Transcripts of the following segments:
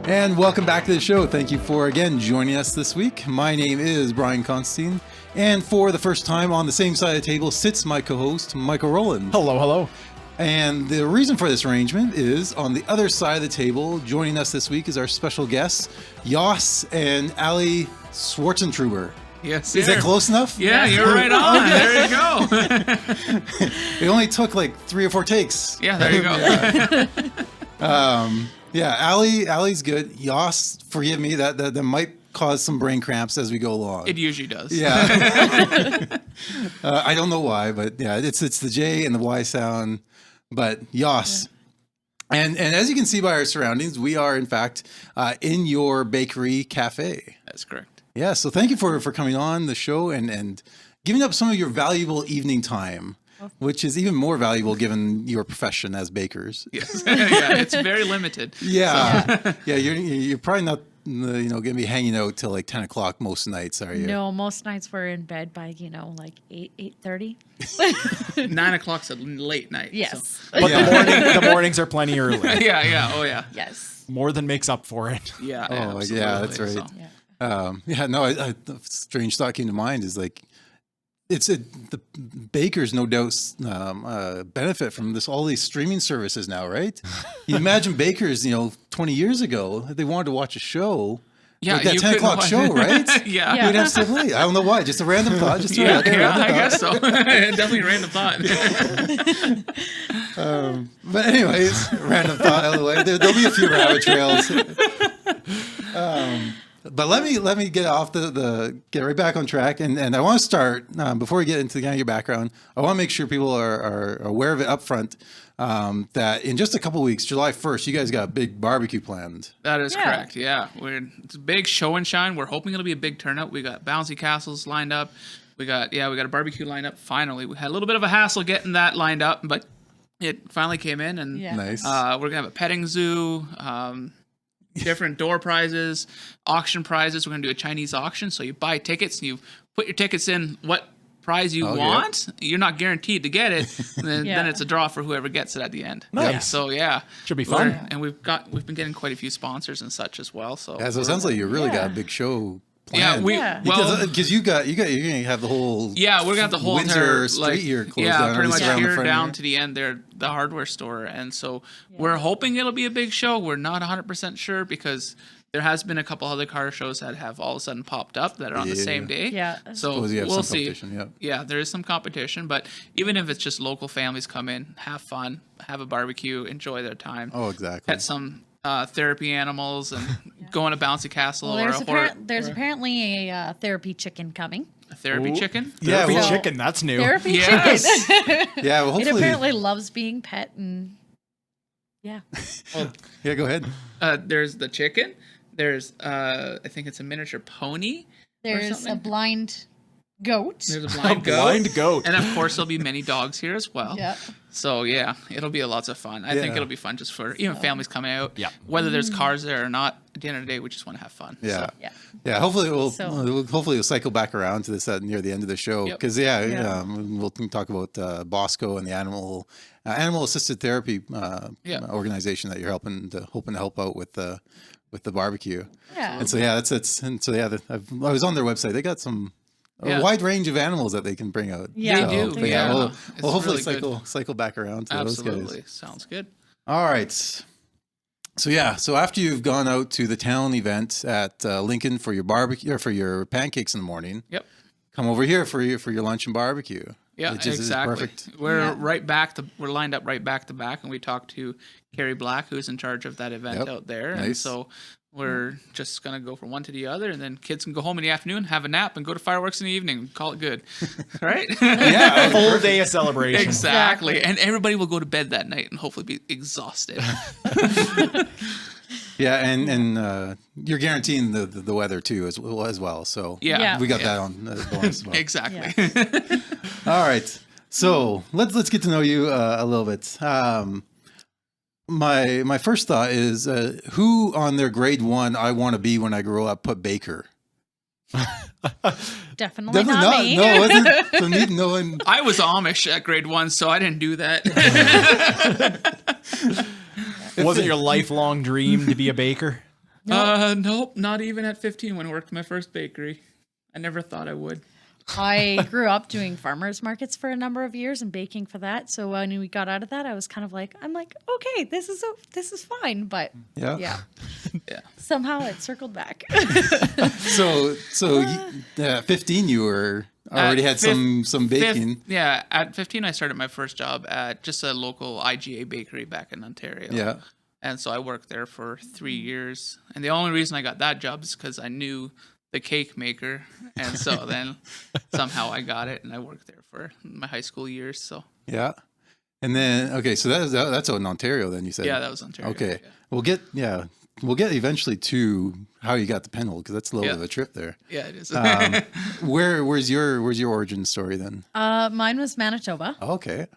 And welcome back to the show. Thank you for, again, joining us this week. My name is Brian Constantine, and for the first time on the same side of the table sits my co-host, Michael Rowland. Hello, hello. And the reason for this arrangement is on the other side of the table, joining us this week is our special guests, Joas and Allie Swartzentruber. Yes, Is that close enough? Yeah, you're right on. There you go. It only took like 3 or 4 takes. Yeah, there you go. Yeah, Allie's good. Joas, forgive me, that might cause some brain cramps as we go along. It usually does. Yeah. I don't know why, but yeah, it's the J and the Y sound, but Joas. Yeah. And as you can see by our surroundings, we are in fact in your bakery cafe. That's correct. Yeah, so thank you for coming on the show and giving up some of your valuable evening time. Which is even more valuable given your profession as bakers. Yes. Yeah, it's very limited. Yeah. So. Yeah, you're probably not going to be hanging out till like 10 o'clock most nights, are you? No, most nights we're in bed by, like 8:30. 9 o'clock's a late night. Yes. So. But the mornings are plenty early. Yeah. Oh, yeah. Yes. More than makes up for it. Yeah. Oh, absolutely. yeah, that's right. So. Yeah. No, the strange thought came to mind is like, the bakers no doubt benefit from all these streaming services now, right? You imagine bakers, 20 years ago, they wanted to watch a show. Yeah, like that 10 o'clock show, right? Yeah. We'd have to late. I don't know why. Just a random thought. I guess so. Definitely a random thought. But anyways, random thought out of the way. There'll be a few rabbit trails. But let me get off get right back on track, and I want to start before we get into your background. I want to make sure people are aware of it up front. That in just a couple of weeks, July 1st, you guys got a big barbecue planned. That is correct. Yeah, it's a big show and shine. We're hoping it'll be a big turnout. We got bouncy castles lined up. We got a barbecue lined up. Finally, we had a little bit of a hassle getting that lined up, but it finally came in. And nice. We're gonna have a petting zoo. Different door prizes, auction prizes. We're going to do a Chinese auction. So you buy tickets and you put your tickets in what prize you want. You're not guaranteed to get it. And then it's a draw for whoever gets it at the end. Nice. So yeah. Should be fun. And we've been getting quite a few sponsors and such as well. So it sounds like you really got a big show planned. Because you're going to have the whole we're going to have the whole Windsor entire street here closed down. pretty much here down here. to the end there, the hardware store. And so we're hoping it'll be a big show. We're not 100% sure because there has been a couple other car shows that have all of a sudden popped up that are on the same day. Yeah. So we'll see. Yeah, there is some competition, but even if it's just local families come in, have fun, have a barbecue, enjoy their time. Oh, exactly. Pet some therapy animals and go on a bouncy castle There's apparently a therapy chicken coming. A therapy chicken? Therapy chicken, that's new. Therapy chicken. Yeah, well, hopefully. It apparently loves being pet and yeah, go ahead. There's the chicken. There's I think it's a miniature pony. There's a blind goat. There's a blind goat. And of course there'll be many dogs here as well. Yeah. So yeah, it'll be lots of fun. I think it'll be fun just for even families coming out. Yeah. Whether there's cars there or not, at the end of the day, we just want to have fun. Yeah. So. Yeah. Hopefully we'll cycle back around to this near the end of the show because we'll talk about Bosco and the animal assisted therapy organization that you're hoping to help out with the barbecue. Yeah. And so I was on their website. They got a wide range of animals that they can bring out. Yeah, they do. Yeah. We'll hopefully cycle back around to those guys. Absolutely. Sounds good. All right. So after you've gone out to the town event at Lincoln for your barbecue or for your pancakes in the morning, come over here for your lunch and barbecue. Yeah, exactly. Perfect. We're lined up right back to back, and we talked to Carrie Black, who's in charge of that event out there. Nice. And so we're just going to go from one to the other, and then kids can go home in the afternoon, have a nap, and go to fireworks in the evening. Call it good. Right? Yeah, a full day of celebration. Exactly. And everybody will go to bed that night and hopefully be exhausted. Yeah, and you're guaranteeing the weather too as well. So we got that on bonus as well. Exactly. All right. So let's get to know you a little bit. My first thought is who on their grade 1 I want to be when I grow up put baker. Definitely not me. No, it wasn't. So no one. I was Amish at grade 1, so I didn't do that. Was it your lifelong dream to be a baker? Nope, not even at 15 when I worked my first bakery. I never thought I would. I grew up doing farmers markets for a number of years and baking for that. So when we got out of that, I was kind of like, okay, this is fine. But yeah. Somehow it circled back. So 15, you were already had some baking. At 15, I started my first job at just a local IGA bakery back in Ontario. Yeah. And so I worked there for 3 years. And the only reason I got that job is because I knew the cake maker. And so then somehow I got it, and I worked there for my high school years. So yeah. And then, okay, so that's out in Ontario then, you said? Yeah, that was Ontario. Okay. Yeah. We'll get eventually to how you got to Penhold, because that's a little bit of a trip there. Yeah, it is. Where's your origin story then? Mine was Manitoba. Okay.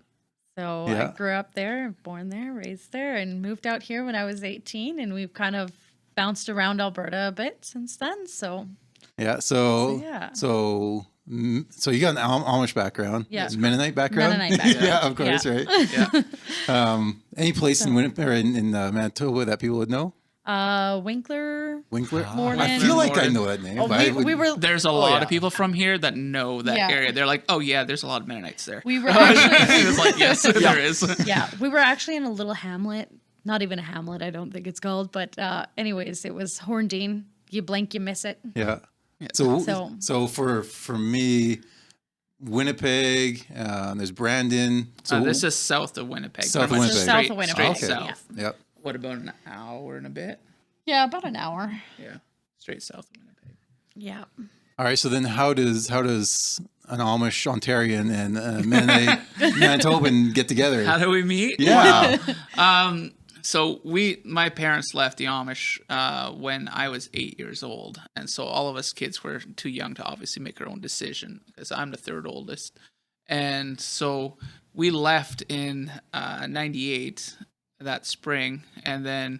So I grew up there, born there, raised there, and moved out here when I was 18, and we've kind of bounced around Alberta a bit since then. So yeah. So you got an Amish background. Yeah. Mennonite background. Mennonite background. Yeah, of course, right. Yeah. Any place in Winnipeg or in Manitoba that people would know? Winkler. I feel like I know that name. There's a lot of people from here that know that area. They're like, oh yeah, there's a lot of Mennonites there. We were actually. It was like, yes, there is. Yeah, we were actually in a little hamlet. Not even a hamlet, I don't think it's called. But anyways, it was Horndine. You blink, you miss it. Yeah. So for me, Winnipeg. There's Brandon. So this is south of Winnipeg. South of Winnipeg. South of Winnipeg. Straight Okay. south. Yep. What, about an hour and a bit? Yeah, about an hour. Yeah, straight south of Winnipeg. Yeah. All right. So then, how does an Amish Ontarian and a Mennonite Manitoban get together? How do we meet? Yeah. So my parents left the Amish when I was 8 years old, and so all of us kids were too young to obviously make our own decision because I'm the third oldest, and so we left in '98 that spring, and then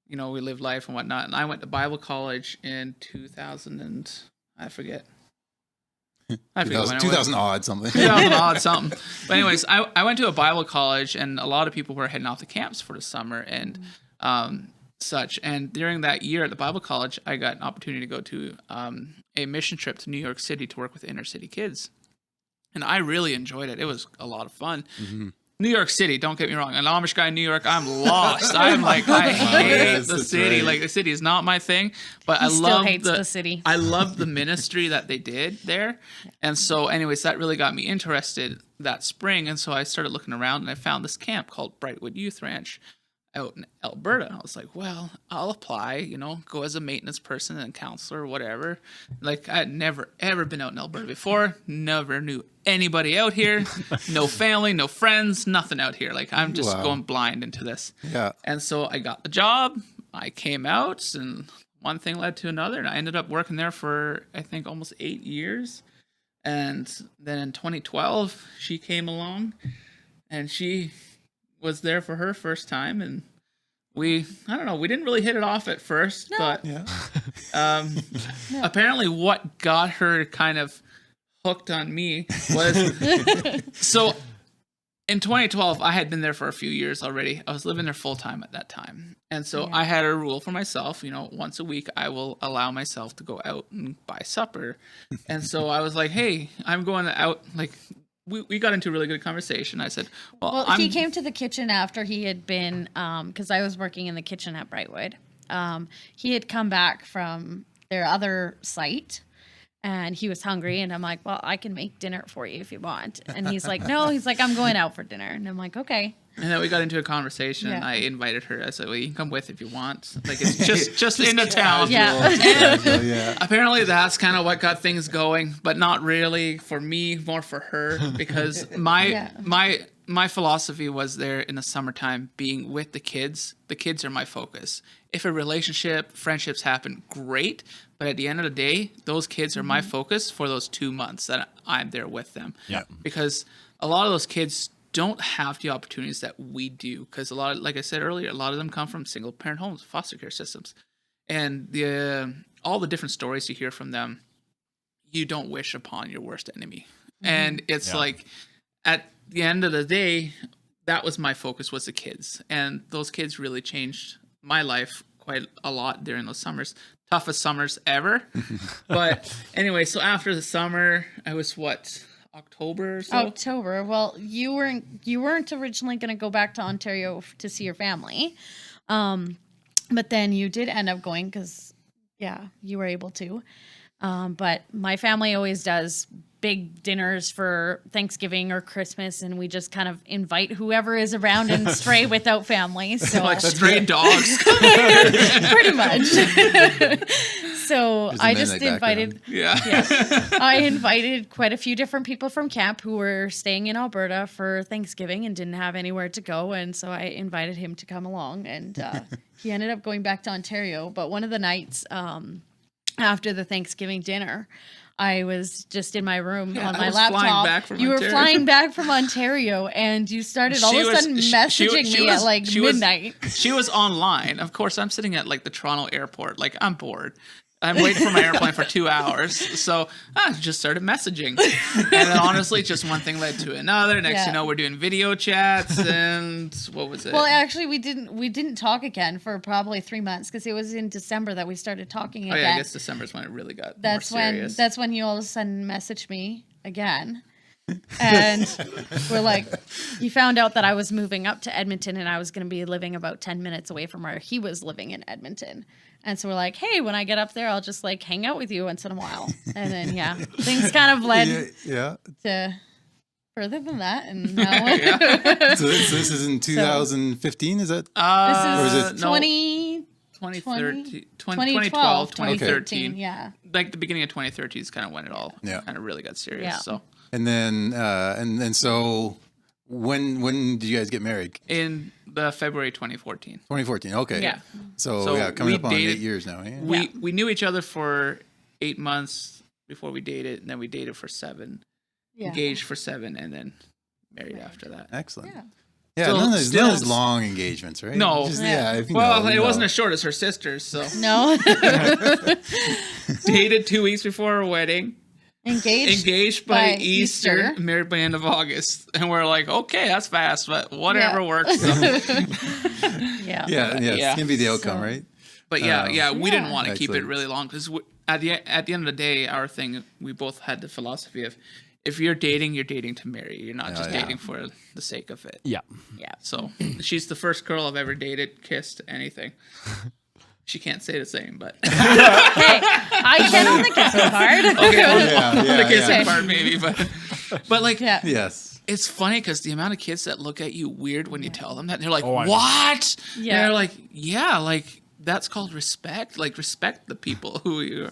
we lived life and whatnot. And I went to Bible college in 2000 and I forget. 2000 odd something. 2000 odd something. But anyways, I went to a Bible college, and a lot of people were heading off to camps for the summer and such. And during that year at the Bible college, I got an opportunity to go to a mission trip to New York City to work with inner city kids. And I really enjoyed it. It was a lot of fun. Mm-hmm. New York City, don't get me wrong. An Amish guy in New York, I'm lost. I'm like, I hate the city. Right. Like, the city is not my thing. But I love the city. I love the ministry that they did there. And so, anyways, that really got me interested that spring. And so I started looking around, and I found this camp called Brightwood Youth Ranch out in Alberta. And I was like, well, I'll apply, go as a maintenance person and counselor or whatever. Like, I had never, ever been out in Alberta before. Never knew anybody out here. No family, no friends, nothing out here. Like, I'm just going blind into this. Yeah. And so I got the job. I came out, and one thing led to another. And I ended up working there for, I think, almost 8 years. And then in 2012, she came along, and she was there for her first time, and we didn't really hit it off at first, but apparently what got her kind of hooked on me was so in 2012 I had been there for a few years already. I was living there full time at that time, and so I had a rule for myself, once a week I will allow myself to go out and buy supper. And so I was like, hey, I'm going out, like, we got into a really good conversation. I said, well, he came to the kitchen after he had been, because I was working in the kitchen at Brightwood. He had come back from their other site, and he was hungry. And I'm like, well, I can make dinner for you if you want. And he's like, no, I'm going out for dinner. And I'm like, okay. And then we got into a conversation, and I invited her. I said, well, you can come with if you want. Like, it's just into town. Yeah. Apparently that's kind of what got things going, but not really for me, more for her, because my philosophy was there in the summertime being with the kids. The kids are my focus. If a relationship, friendships happen, great. But at the end of the day, those kids are my focus for those 2 months that I'm there with them. Yeah. Because a lot of those kids don't have the opportunities that we do, because like I said earlier, a lot of them come from single parent homes, foster care systems, and all the different stories you hear from them, you don't wish upon your worst enemy. And it's like, at the end of the day, that was my focus, was the kids, and those kids really changed my life quite a lot during those summers. Toughest summers ever. But anyway, so after the summer, I was October or so? October. Well, you weren't originally going to go back to Ontario to see your family. But then you did end up going because, you were able to. But my family always does big dinners for Thanksgiving or Christmas, and we just kind of invite whoever is around and stray without family. So like stray dogs. pretty much. So I just invited. I invited quite a few different people from camp who were staying in Alberta for Thanksgiving and didn't have anywhere to go, and so I invited him to come along, and he ended up going back to Ontario. But one of the nights after the Thanksgiving dinner, I was just in my room on my laptop. You were flying back from Ontario, and you started all of a sudden messaging me at like midnight. She was online. Of course, I'm sitting at like the Toronto airport. Like, I'm bored. I'm waiting for my airplane for 2 hours. So I just started messaging. And then honestly, just one thing led to another. Next you know, we're doing video chats, and what was it? Well, actually, we didn't talk again for probably 3 months because it was in December that we started talking again. Oh yeah, I guess December is when it really got more serious. That's when you all of a sudden messaged me again. And we're like, you found out that I was moving up to Edmonton and I was going to be living about 10 minutes away from where he was living in Edmonton. And so we're like, hey, when I get up there, I'll just like hang out with you once in a while. And then, things kind of led to further than that. And now so this is in 2015, is that? This is or is it 2013, 2012, 2013. Yeah. Like the beginning of 2013 is kind of when it all kind of really got serious. Yeah. So. And then, and so when did you guys get married? In the February 2014. 2014. Okay. Yeah. So coming up on 8 years now. Yeah? We knew each other for 8 months before we dated, and then we dated for 7, engaged for 7, and then married after that. Excellent. Yeah. Yeah, none of those long engagements, right? No. Just, it wasn't as short as her sister's, so. No. Dated 2 weeks before our wedding. Engaged by Easter, married by end of August. And we're like, okay, that's fast, but whatever works. So. Yeah, it's going to be the outcome, right? But we didn't want to keep it really long because at the end of the day, our thing, we both had the philosophy of, if you're dating to marry. You're not just dating for the sake of it. Yeah. Yeah. So she's the first girl I've ever dated, kissed, anything. She can't say the same, but hey, I can on the kissing part. Okay, on the kissing part maybe, but like, yes, it's funny because the amount of kids that look at you weird when you tell them that, and they're like, "What?" Yeah, and they're like, "Yeah, like that's called respect. Like respect the people who you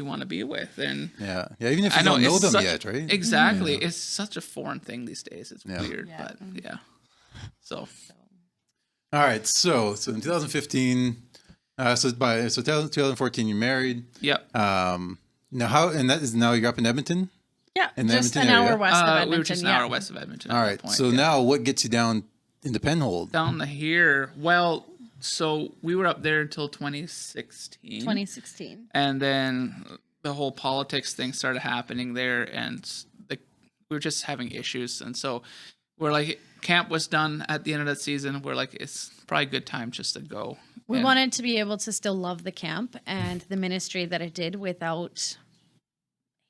want to be with." And even if you don't know them yet, right? Exactly, it's such a foreign thing these days. It's weird, but So, all right, so in 2015. So 2014 you're married. Yep. Now you're up in Edmonton? Yeah. In the just Edmonton an area? hour west of Edmonton. We were just an hour west of Edmonton. All right. So now what gets you down into Penhold? Down here. Well, so we were up there until 2016. 2016. And then the whole politics thing started happening there, and we were just having issues. And so we're like, camp was done at the end of that season. We're like, it's probably a good time just to go. We wanted to be able to still love the camp and the ministry that it did without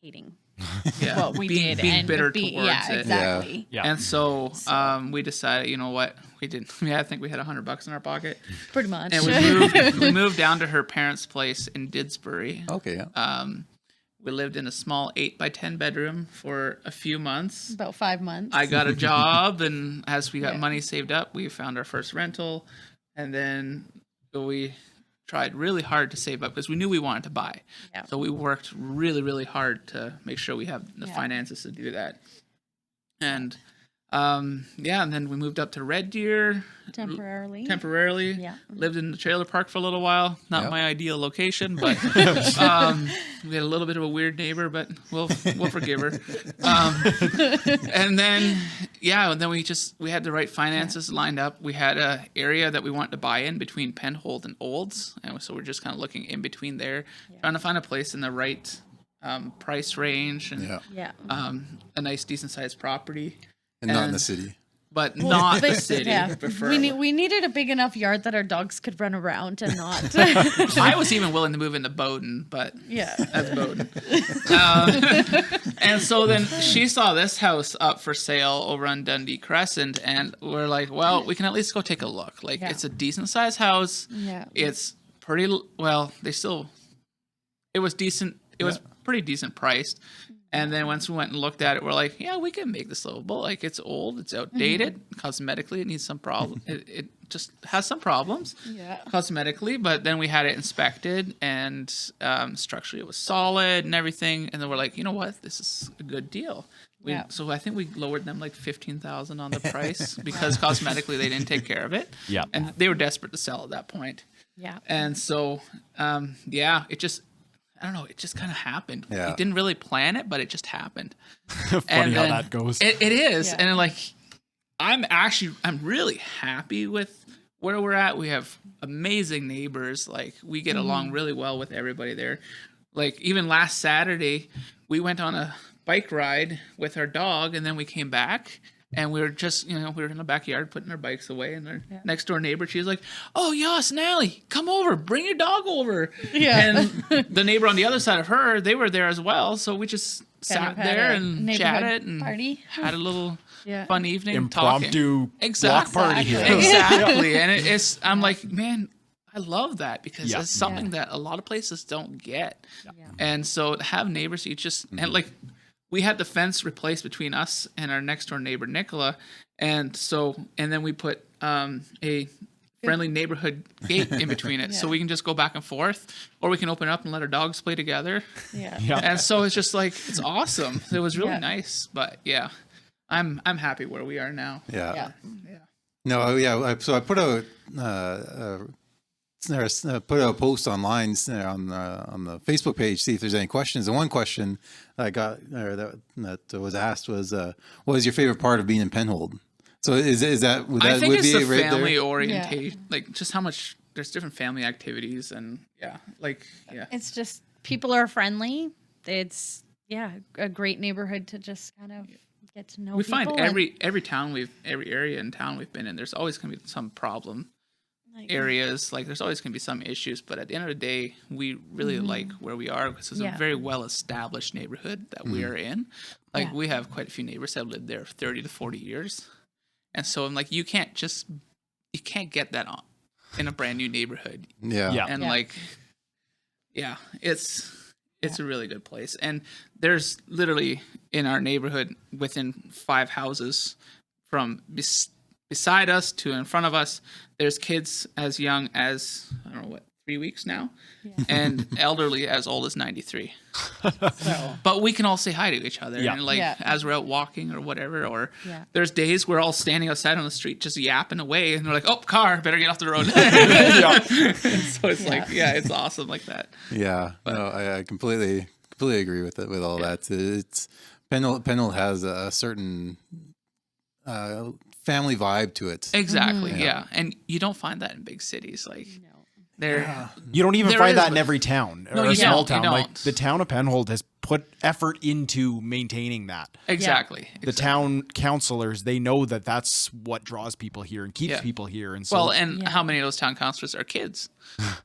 hating what we did. Being and bitter towards it. Exactly. Yeah. And so we decided, you know what? We didn't. I think we had $100 in our pocket. Pretty much. And we moved down to her parents' place in Didsbury. Okay, yeah. We lived in a small 8x10 bedroom for a few months. About 5 months. I got a job, and as we got money saved up, we found our first rental, and then we tried really hard to save up because we knew we wanted to buy. Yeah. So we worked really, really hard to make sure we have the finances to do that. And and then we moved up to Red Deer temporarily. Yeah. Lived in the trailer park for a little while. Not my ideal location, but we had a little bit of a weird neighbor, but we'll forgive her. And then we had the right finances lined up. We had an area that we wanted to buy in between Penhold and Olds, and so we're just kind of looking in between there, trying to find a place in the right price range and a nice decent sized property. And not in the city. but not the city. Yeah. Preferably. We needed a big enough yard that our dogs could run around and not. I was even willing to move into Bowden, but Yeah. that's Bowden. And so then she saw this house up for sale over on Dundee Crescent, and we're like, well, we can at least go take a look. Like, Yeah. it's a decent sized house. Yeah. It's pretty well. It was decent. It was pretty decent priced. And then once we went and looked at it, we're like, yeah, we can make this livable. Like, it's old, it's outdated. Cosmetically, it needs some problem. It just has some problems. Yeah. Cosmetically, but then we had it inspected, and structurally it was solid and everything. And then we're like, you know what, this is a good deal. So I think we lowered them like $15,000 on the price because cosmetically they didn't take care of it. Yeah. And they were desperate to sell at that point. Yeah. And so, it just, I don't know, it just kind of happened. Yeah. We didn't really plan it, but it just happened. Funny how that goes. It is. Yeah. And like, I'm really happy with where we're at. We have amazing neighbors. Like, we get along really well with everybody there. Like, even last Saturday, we went on a bike ride with our dog, and then we came back. And we were just, we were in the backyard putting our bikes away, and our next door neighbor, she was like, "Oh, Joas and Allie, come over, bring your dog over." Yeah. And the neighbor on the other side of her, they were there as well. So we just sat there and chatted and had a little fun evening. Impromptu talking. block party here. Exactly. And I'm like, man, I love that because it's something that a lot of places don't get. Yeah. And so to have neighbors, you just, and like, we had the fence replaced between us and our next door neighbor, Nicola. And then we put a friendly neighborhood gate in between it. So we can just go back and forth, or we can open it up and let our dogs play together. Yeah. And so it's just like, it's awesome. It was really nice, but I'm happy where we are now. Yeah. Yeah. No, yeah. So I put out put a post online on the Facebook page, see if there's any questions. And one question I got that was asked was, what is your favorite part of being in Penhold? So is that would that I think would it's be the right family there? orientation, like just how much there's different family activities, and It's just people are friendly. It's a great neighborhood to just kind of get to know. We people find every area in town we've been in, there's always going to be some problem areas. Like, there's always going to be some issues, but at the end of the day, we really like where we are because it's a very well established neighborhood that we are in. Like, we have quite a few neighbors that have lived there 30 to 40 years. And so I'm like, you can't get that on in a brand new neighborhood. Yeah. And it's a really good place. And there's literally in our neighborhood within 5 houses from beside us to in front of us, there's kids as young as, I don't know what, 3 weeks now, and elderly as old as 93. But we can all say hi to each other, and as we're out walking or whatever, or there's days we're all standing outside on the street just yapping away, and we're like, "Oh, car, better get off the road." So it's like, it's awesome like that. Yeah, no, I completely agree with it, with all that. It's Penhold has a certain family vibe to it. Exactly. Yeah. And you don't find that in big cities. Like, you don't even find that in every town or a small town. Like, the town of Penhold has put effort into maintaining that. Exactly. The town councilors, they know that that's what draws people here and keeps people here. And so, how many of those town councilors are kids,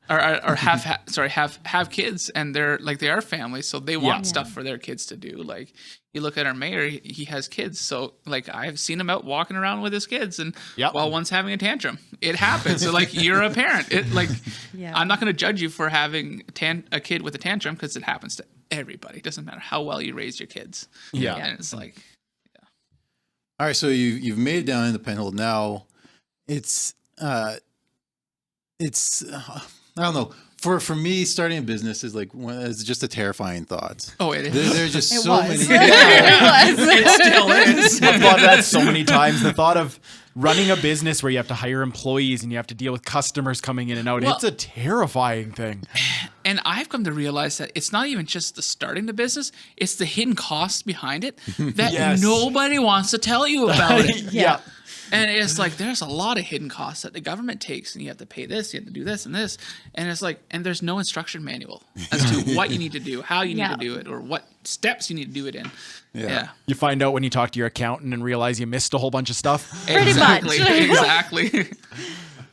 or have kids, and they're like, they are families, so they want stuff for their kids to do. Like, you look at our mayor, he has kids, so like, I've seen him out walking around with his kids, and while one's having a tantrum, it happens. So like, you're a parent. I'm not going to judge you for having a kid with a tantrum, because it happens to everybody. It doesn't matter how well you raise your kids. And it's like, all right, so you've made it down into Penhold. Now it's I don't know. For me, starting a business is like, it's just a terrifying thought. Oh, it is. There's just It so was. many. It still is. I've thought that so many times. The thought of running a business where you have to hire employees and you have to deal with customers coming in and out, it's a terrifying thing. And I've come to realize that it's not even just the starting the business, it's the hidden costs behind it that nobody wants to tell you about it. And it's like there's a lot of hidden costs that the government takes, and you have to pay this, you have to do this and this, and it's like, and there's no instruction manual as to what you need to do, how you need to do it, or what steps you need to do it in. Yeah. You find out when you talk to your accountant and realize you missed a whole bunch of stuff. Pretty Exactly. much. Exactly.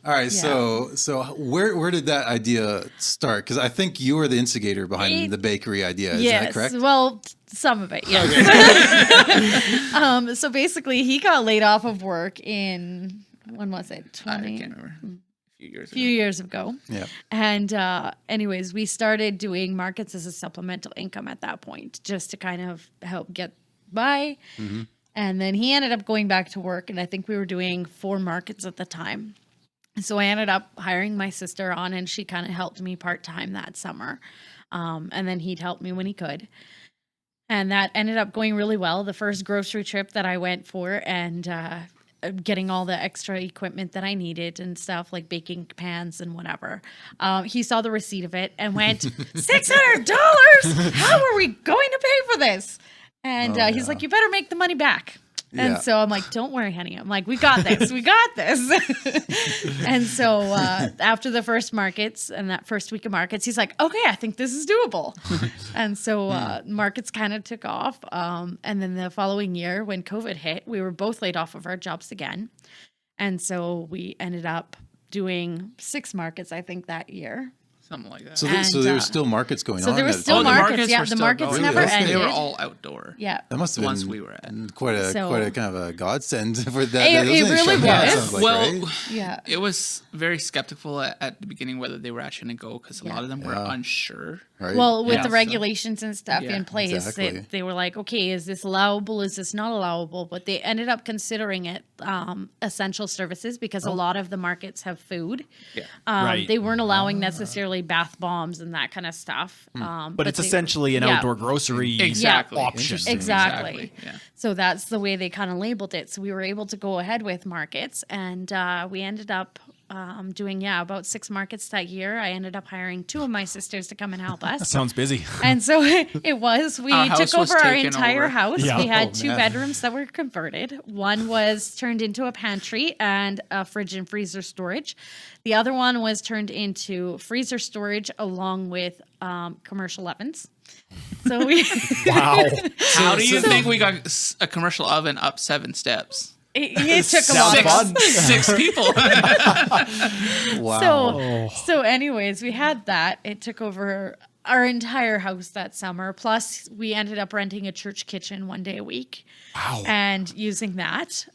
All right, so where did that idea start? Because I think you were the instigator behind the bakery idea. Is that correct? Well, some of it, yes. Okay. So basically, he got laid off of work in, when was it? I can't remember. A few years ago. Yeah. And anyways, we started doing markets as a supplemental income at that point, just to kind of help get by. Mm-hmm. And then he ended up going back to work, and I think we were doing 4 markets at the time. So I ended up hiring my sister on, and she kind of helped me part-time that summer. And then he'd help me when he could. And that ended up going really well. The first grocery trip that I went for, and getting all the extra equipment that I needed and stuff, like baking pans and whatever. He saw the receipt of it and went, $600? How are we going to pay for this? And he's like, you better make the money back. And so I'm like, don't worry, honey. I'm like, we got this. We got this. And so after the first markets and that first week of markets, he's like, okay, I think this is doable. And so markets kind of took off. And then the following year when COVID hit, we were both laid off of our jobs again. And so we ended up doing 6 markets, I think, that year. Something like that. So there were still markets going on. So there were still markets. Yeah, the markets never ended. They were all outdoor. Yeah, that must have been ones we were at. Quite a kind of a godsend for that. It really was. Like, well, right? yeah, it was very skeptical at the beginning whether they were actually going to go, because a lot of them were unsure. Right. Well, with the regulations and stuff in place, exactly. they were like, okay, is this allowable? Is this not allowable? But they ended up considering it essential services, because a lot of the markets have food. Yeah. They weren't allowing necessarily bath bombs and that kind of stuff. But it's essentially an outdoor grocery option. Exactly. Yeah. So that's the way they kind of labeled it. So we were able to go ahead with markets, and we ended up doing about 6 markets that year. I ended up hiring 2 of my sisters to come and help us. That sounds busy. And so it was. We took over our entire house. Yeah. We had 2 bedrooms that were converted. One was turned into a pantry and a fridge and freezer storage. The other one was turned into freezer storage along with commercial ovens. So we Wow. How do you think we got a commercial oven up 7 steps? It took a lot. 6 people. Wow. So anyways, we had that. It took over our entire house that summer. Plus, we ended up renting a church kitchen 1 day a week. Wow. And using that.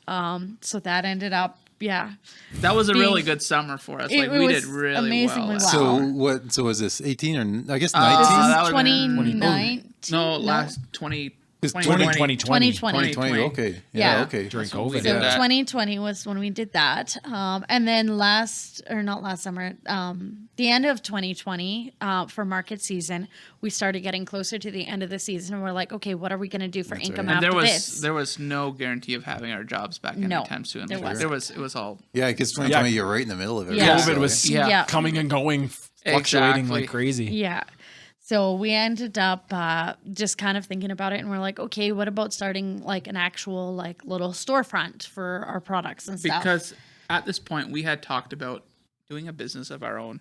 So that ended up, that was a really good summer for us. Like, we did really amazingly well. So was this 18 or I guess 19? This is 2019. No, last 20. 2020. Okay. Yeah. Okay. During COVID. So 2020 was when we did that. And then not last summer, the end of 2020, for market season, we started getting closer to the end of the season, and we're like, okay, what are we going to do for income after this? There was no guarantee of having our jobs back anytime soon. It was all. Yeah, because 2020, you're right in the middle of it. Yeah. COVID was coming and going, fluctuating like crazy. Yeah. So we ended up just kind of thinking about it, and we're like, okay, what about starting like an actual like little storefront for our products and stuff? Because at this point we had talked about doing a business of our own.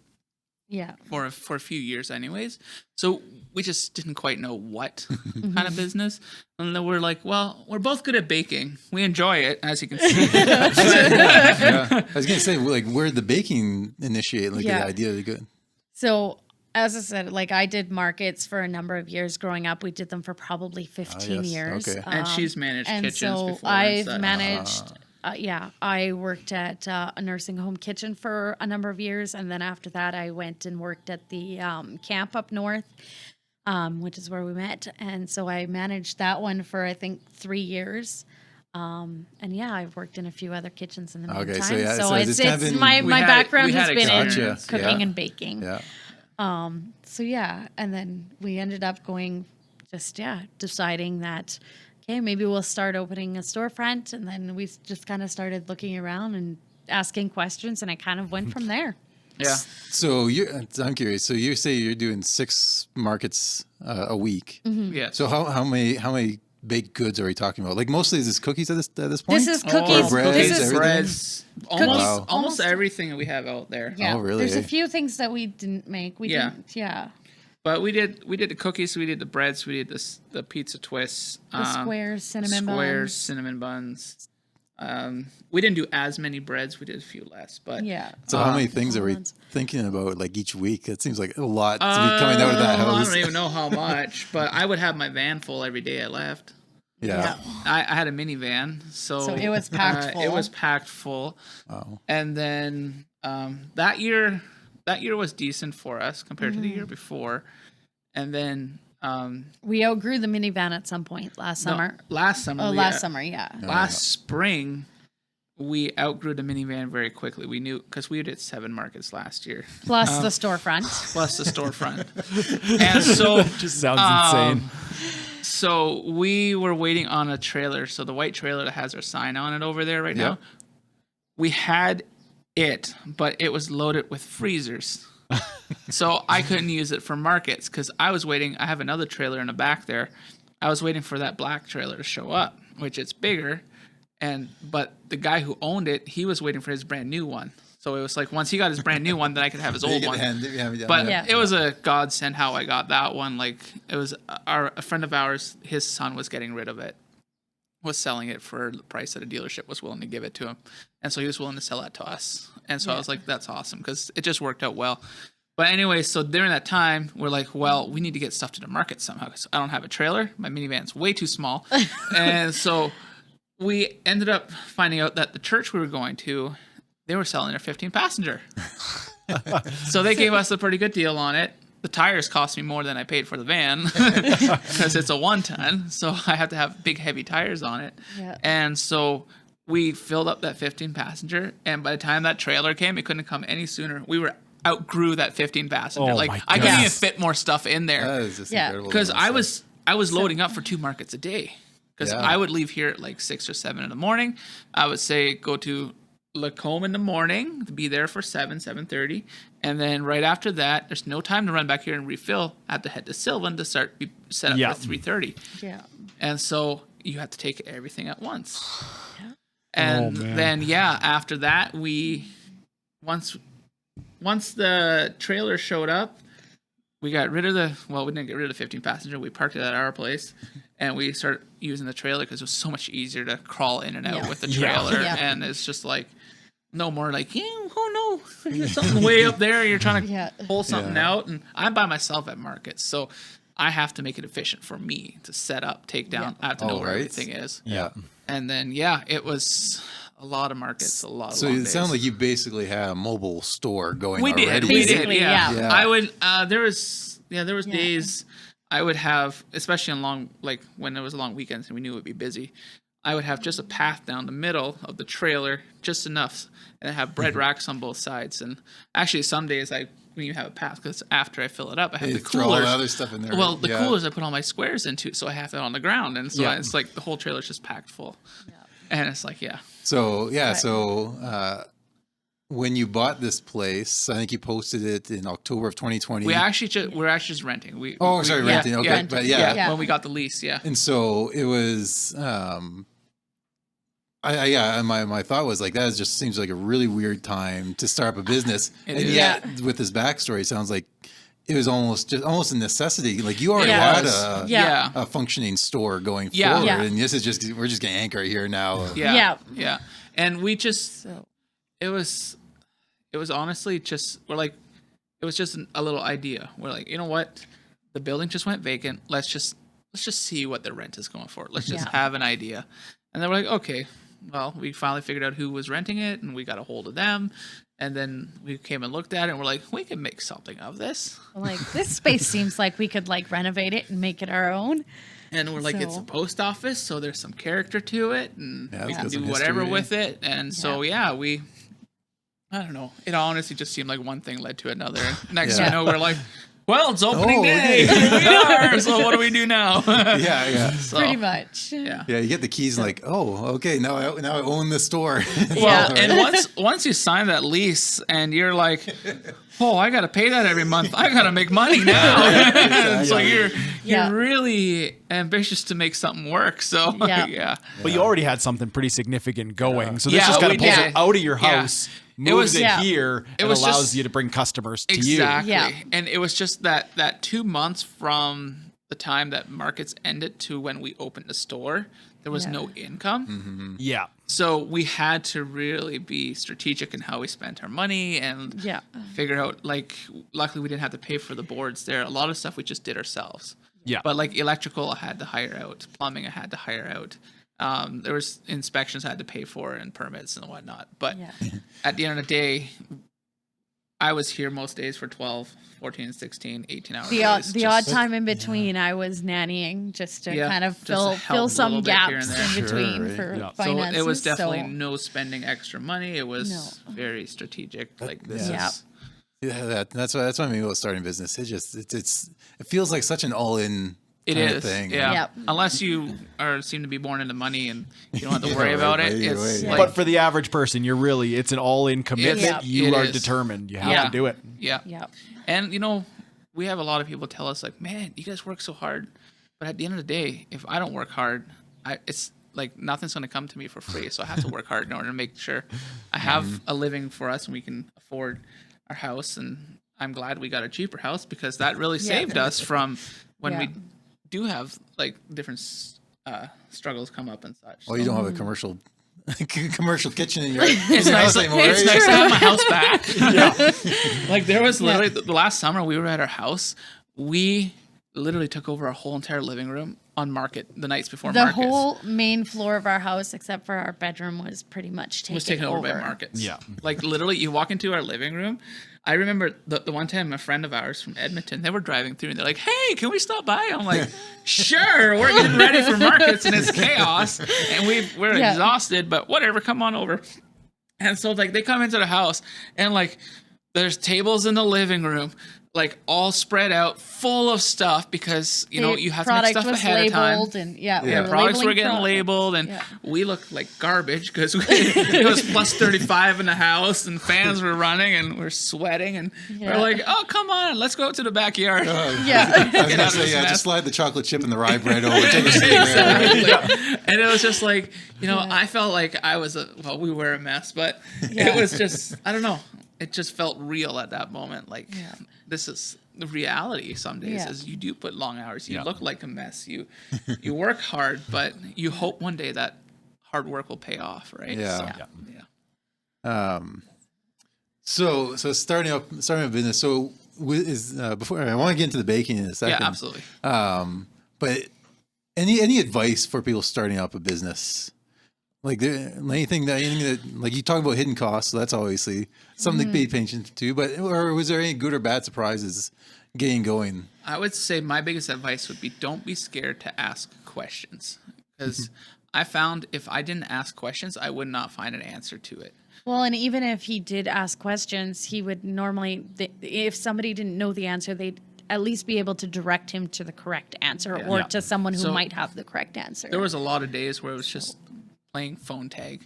Yeah. For a few years anyways. So we just didn't quite know what kind of business. And then we're like, well, we're both good at baking. We enjoy it, as you can see. I was going to say, like, where did the baking initiate? Like, the idea of good. So, as I said, like, I did markets for a number of years growing up. We did them for probably 15 years. Okay. And she's managed kitchens before. I've managed, I worked at a nursing home kitchen for a number of years. And then after that, I went and worked at the camp up north, which is where we met. And so I managed that one for, I think, 3 years. And I've worked in a few other kitchens in the meantime. Okay, so it's my background has been in cooking and baking. Yeah. And then we ended up going, deciding that, okay, maybe we'll start opening a storefront. And then we just kind of started looking around and asking questions, and it kind of went from there. Yeah. So I'm curious. So you say you're doing 6 markets a week. Mm-hmm. Yeah. So how many baked goods are we talking about? Like mostly is this cookies at this point? This is cookies. Or breads, this is breads. Almost, Wow. almost everything that we have out there. Yeah. Oh, really? There's a few things that we didn't make. We didn't. Yeah. But we did the cookies, we did the breads, we did the pizza twists, The squares, cinnamon buns. cinnamon buns. We didn't do as many breads, we did a few less, but Yeah. So how many things are we thinking about like each week? It seems like a lot to be coming out of that house. I don't even know how much, but I would have my van full every day I left. Yeah. I had a minivan, so it was packed full. It was packed full. Wow. And then that year was decent for us compared to the year before. And then we outgrew the minivan at some point last summer. Last summer. Oh, last summer, yeah. Last spring, we outgrew the minivan very quickly. We knew because we did 7 markets last year. Plus the storefront. Plus the storefront. And so Just sounds insane. So we were waiting on a trailer. So the white trailer that has our sign on it over there right now, we had it, but it was loaded with freezers. So I couldn't use it for markets because I was waiting. I have another trailer in the back there. I was waiting for that black trailer to show up, which it's bigger. But the guy who owned it, he was waiting for his brand new one. So it was like once he got his brand new one, then I could have his old one. But it was a godsend how I got that one. Like it was a friend of ours, his son was getting rid of it, was selling it for the price that a dealership was willing to give it to him. And so he was willing to sell that to us. And so I was like, that's awesome because it just worked out well. But anyway, so during that time, we're like, well, we need to get stuff to the market somehow because I don't have a trailer. My minivan's way too small. And so we ended up finding out that the church we were going to, they were selling their 15 passenger. So they gave us a pretty good deal on it. The tires cost me more than I paid for the van because it's a 1-ton. So I have to have big, heavy tires on it. Yeah. And so we filled up that 15 passenger. And by the time that trailer came, it couldn't come any sooner. We were outgrew that 15 passenger. Oh like my I couldn't gosh. even fit more stuff in there. That is just Yeah. incredible. Because I was loading up for 2 markets a day. Because Yeah. I would leave here at like 6 or 7 in the morning. I would say go to Lacombe in the morning, to be there for 7:30. And then right after that, there's no time to run back here and refill. I have to head to Sylvan to be set up for 3:30. Yeah. And so you have to take everything at once. Yeah. And Oh, man. then, after that, once the trailer showed up, we got rid of we didn't get rid of the 15 passenger. We parked it at our place and we started using the trailer because it was so much easier to crawl in and out with the trailer. Yeah. And it's just like, no more like, oh no, there's something way up there. You're trying to pull something out. And I'm by myself at markets. So I have to make it efficient for me to set up, take down. I have to know where everything is. Yeah. And then, it was a lot of markets, a lot of So long it days. sounds like you basically had a mobile store going We already. did. Basically, yeah. Yeah. I would. There was days I would have, especially on long, like when there was long weekends and we knew it would be busy. I would have just a path down the middle of the trailer, just enough, and have bread racks on both sides. And actually, some days when you have a path, because after I fill it up, I have the throw all coolers. the other stuff in there. Well, the coolers I put all my squares into, so I have it on the ground, and so it's like the whole trailer's just packed full. Yeah. And it's like, So when you bought this place, I think you posted it in October of 2020. we're actually just renting. Renting. Okay, renting. but when we got the lease, And so it was. My thought was like that just seems like a really weird time to start up a business, yet with this backstory, it sounds like it was almost a necessity. Like you already had a functioning store going forward, and this is we're just gonna anchor here now. Yeah. And we just it was honestly just it was just a little idea. We're like, you know what, the building just went vacant. Let's just see what the rent is going for. Let's just have an idea. And then we're like, okay. Well, we finally figured out who was renting it, and we got a hold of them. And then we came and looked at it, and we're like, we can make something of this. Like, this space seems like we could, renovate it and make it our own. And we're like, it's a post office, so there's some character to it, and we can do whatever with it. And so, I don't know. It honestly just seemed like one thing led to another. Next thing you know, we're like, well, it's opening day. Here we are. So what do we do now? So, pretty much. Yeah. Yeah, you get the keys and like, oh, okay, now I own the store. Well, and once you sign that lease and you're like, oh, I got to pay that every month. I got to make money now. So you're really ambitious to make something work. So But you already had something pretty significant going. So this just kind of pulls it out of your house, moves it here, and allows you to bring customers to you. Exactly. And it was just that 2 months from the time that markets ended to when we opened the store, there was no income. Mm-hmm. Yeah. So we had to really be strategic in how we spent our money and figure out, like, luckily we didn't have to pay for the boards there. A lot of stuff we just did ourselves. Yeah. But like electrical, I had to hire out. Plumbing, I had to hire out. There was inspections I had to pay for and permits and whatnot. But at the end of the day, I was here most days for 12, 14, 16, 18 hours. The odd time in between, I was nannying just to kind of fill some gaps in between for finances. So it was definitely no spending extra money. It was very strategic. Like this is. Yeah, that's what I mean about starting business. It feels like such an all-in kind of thing. Yeah. Yep. Unless you seem to be born into money and you don't have to worry about it. It's like, but for the average person, it's an all-in commitment. You are determined. You have to do it. Yeah. And we have a lot of people tell us like, man, you guys work so hard. But at the end of the day, if I don't work hard, it's like nothing's going to come to me for free. So I have to work hard in order to make sure I have a living for us and we can afford our house. And I'm glad we got a cheaper house because that really saved us from when we do have like different struggles come up and such. Well, you don't have a commercial kitchen in your it's house nice, anymore. It's nice to have my house back. Like there was literally the last summer we were at our house, we literally took over our whole entire living room on market the nights before markets. The whole main floor of our house, except for our bedroom, was pretty much taken over by markets. Yeah. Like literally you walk into our living room. I remember the one time a friend of ours from Edmonton, they were driving through and they're like, hey, can we stop by? I'm like, sure, we're getting ready for markets and it's chaos and we're exhausted, but whatever, come on over. And so like they come into the house and like there's tables in the living room, like all spread out full of stuff because you have to make stuff ahead of time. And products were getting labeled and we looked like garbage because it was plus 35 in the house and fans were running and we're sweating and we're like, oh come on, let's go out to the backyard. I was gonna say, just slide the chocolate chip and the rye bread over. Take a seat And it was just like, I felt like I was we were a mess, but it was just, I don't know. It just felt real at that moment. Like this is the reality some days is you do put long hours. You look like a mess. You work hard, but you hope one day that hard work will pay off, right? So starting up business. So before I want to get into the baking in a second. Yeah, absolutely. But any advice for people starting up a business? Like anything that like you talk about hidden costs, so that's obviously something to pay attention to. But or was there any good or bad surprises getting going? I would say my biggest advice would be don't be scared to ask questions because I found if I didn't ask questions, I would not find an answer to it. Well, and even if he did ask questions, he would normally, if somebody didn't know the answer, they'd at least be able to direct him to the correct answer or to someone who might have the correct answer. There was a lot of days where it was just playing phone tag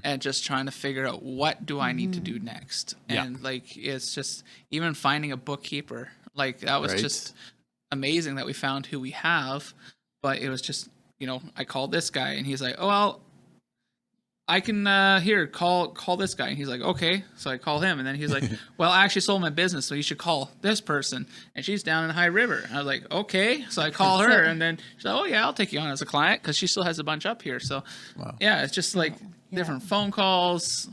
and just trying to figure out what do I need to do next. And like, it's just even finding a bookkeeper, like that was just amazing that we found who we have, but it was just, I called this guy and he's like, oh, well, I can call this guy. And he's like, okay. So I call him and then he's like, well, I actually sold my business, so you should call this person. And she's down in High River. And I was like, okay. So I call her and then she's like, oh yeah, I'll take you on as a client because she still has a bunch up here. So it's just like different phone calls.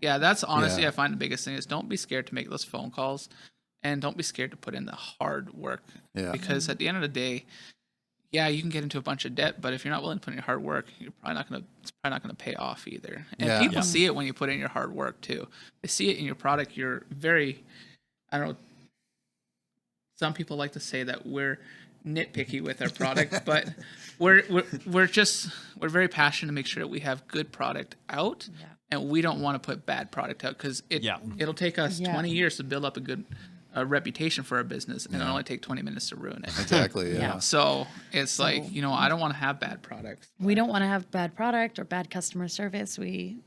Yeah, that's honestly, I find the biggest thing is don't be scared to make those phone calls and don't be scared to put in the hard work. Yeah. Because at the end of the day, you can get into a bunch of debt, but if you're not willing to put in your hard work, it's probably not gonna pay off either. And people see it when you put in your hard work too. They see it in your product. You're very, I don't know. Some people like to say that we're nitpicky with our product, but we're very passionate to make sure that we have good product out, and we don't want to put bad product out because it'll take us 20 years to build up a good reputation for our business, and it'll only take 20 minutes to ruin it. Exactly. So it's like, I don't want to have bad products. We don't want to have bad product or bad customer service. We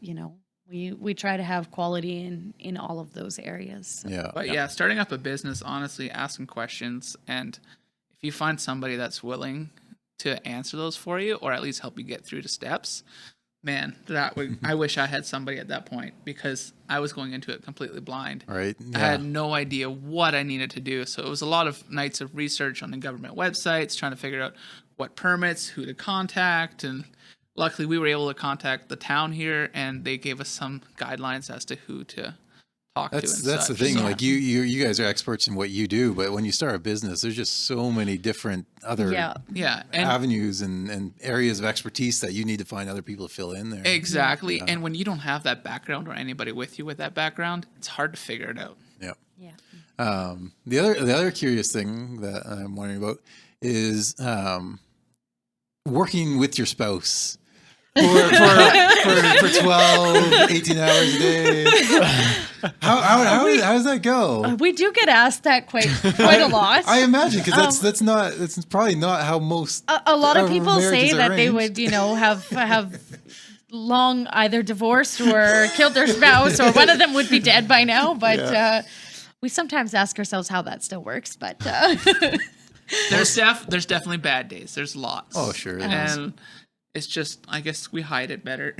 we try to have quality in all of those areas. So. Yeah. But yeah, starting up a business, honestly, ask some questions. And if you find somebody that's willing to answer those for you, or at least help you get through the steps, man, I wish I had somebody at that point, because I was going into it completely blind. Right. Yeah. I had no idea what I needed to do. So it was a lot of nights of research on the government websites, trying to figure out what permits, who to contact. And luckily we were able to contact the town here, and they gave us some guidelines as to who to talk to. That's the thing. So, like you guys are experts in what you do, but when you start a business, there's just so many different other avenues and areas of expertise that you need to find other people to fill in there. Exactly. Yeah. And when you don't have that background or anybody with you with that background, it's hard to figure it out. Yeah. Yeah. The other curious thing that I'm wondering about is working with your spouse for 12, 18 hours a day. How does that go? We do get asked that quite a lot. I imagine, because that's probably not how most a lot of people say that arranged. they would, have long either divorced or killed their spouse, or one of them would be dead by now. But we sometimes ask ourselves how that still works. But there's definitely bad days. There's lots. Oh, sure. And it's just, I guess we hide it better.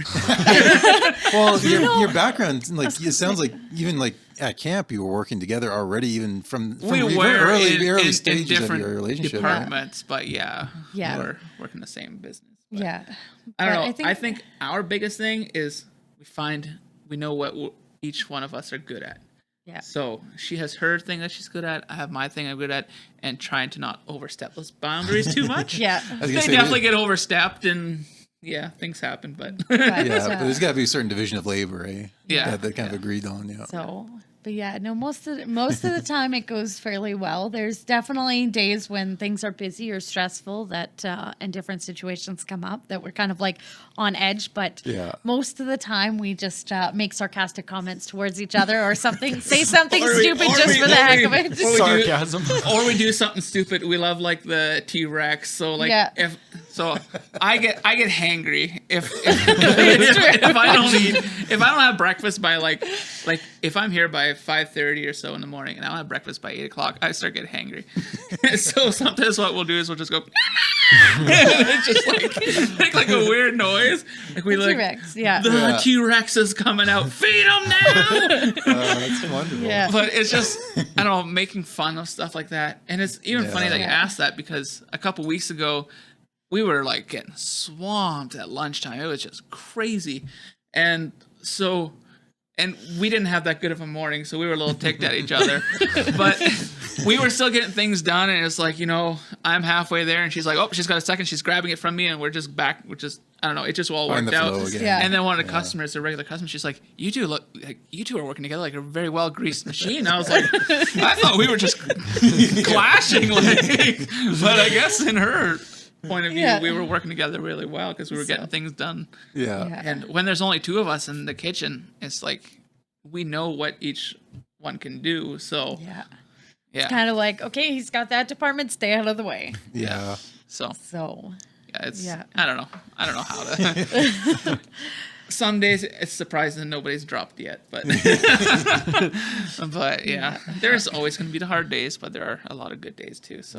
Well, your background, like, it sounds like even like at camp you were working together already, even from early stages of your relationship. Departments, right? But we're working the same business. Yeah, I don't know. I think our biggest thing is we know what each one of us are good at. Yeah. So she has her thing that she's good at. I have my thing I'm good at, and trying to not overstep those boundaries too much. Yeah. They definitely get overstepped, and things happen. But but there's got to be a certain division of labor, eh? Yeah. That kind of agreed on. Yeah. So. But most of the time it goes fairly well. There's definitely days when things are busy or stressful that and different situations come up that we're kind of like on edge. But most of the time we just make sarcastic comments towards each other or something, say something stupid just for the heck of it. Sarcasm. Or we do something stupid. We love like the T-Rex. So like I get hangry if I don't have breakfast by like if I'm here by 5:30 or so in the morning and I don't have breakfast by 8 o'clock, I start getting hangry. So sometimes what we'll do is we'll just go it's just make like a weird noise. Like we T-Rex, the T-Rex is coming out. Feed him now. That's wonderful. Yeah. But it's just, I don't know, making fun of stuff like that. And it's even funny that you asked that, because a couple weeks ago we were like getting swamped at lunchtime. It was just crazy. And we didn't have that good of a morning, so we were a little ticked at each other. But we were still getting things done, and it's like, I'm halfway there, and she's like, oh, she's got a second. She's grabbing it from me, and we're just back. I don't know. It just all worked out. And then one of the customers, the regular customer, she's like, you two are working together like a very well greased machine. I was like, I thought we were just clashing. But I guess in her point of view, we were working together really well because we were getting things done. Yeah. And when there's only two of us in the kitchen, it's like we know what each one can do. So it's kind of like, okay, he's got that department, stay out of the way. Yeah. So it's I don't know how to. Some days it's surprising that nobody's dropped yet, but there's always going to be the hard days, but there are a lot of good days too. So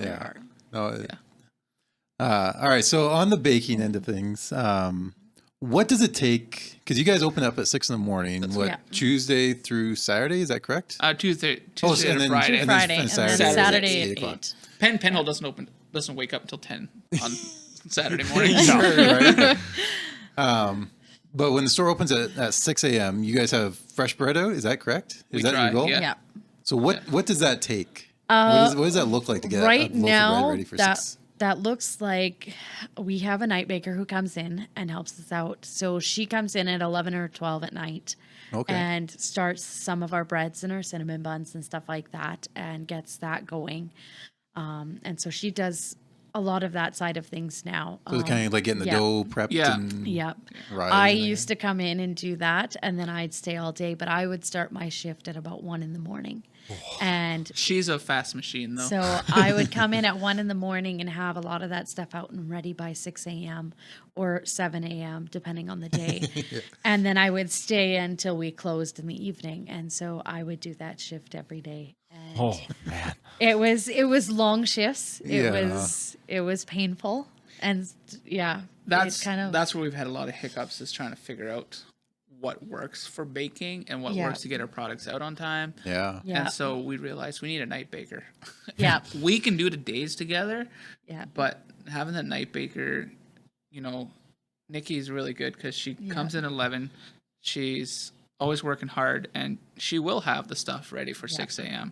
all right. So on the baking end of things, what does it take? Because you guys open up at 6 a.m. Tuesday through Saturday? Is that correct? Tuesday and to Friday. And then Saturday at 8. Penhold doesn't wake up until 10 on Saturday morning. Right? But when the store opens at 6 a.m., you guys have fresh bread out. Is that correct? Is that your goal? Yeah. So what does that take? What does that look like to get right a loaf now, of bread ready for 6? That looks like we have a night baker who comes in and helps us out. So she comes in at 11 or 12 at night and starts some of our breads and our cinnamon buns and stuff like that and gets that going. And so she does a lot of that side of things now. So kind of like getting the dough prepped. I used to come in and do that, and then I'd stay all day, but I would start my shift at about 1 a.m. And she's a fast machine, though. So I would come in at 1 a.m. and have a lot of that stuff out and ready by 6 a.m. or 7 a.m., depending on the day. And then I would stay until we closed in the evening. And so I would do that shift every day. And oh man, it was long shifts. It was painful. And that's where we've had a lot of hiccups, is trying to figure out what works for baking and what works to get our products out on time. Yeah. And so we realized we need a night baker. Yeah. We can do the days together. Yeah. But having that night baker, Nikki's really good because she comes in at 11. She's always working hard, and she will have the stuff ready for 6 a.m.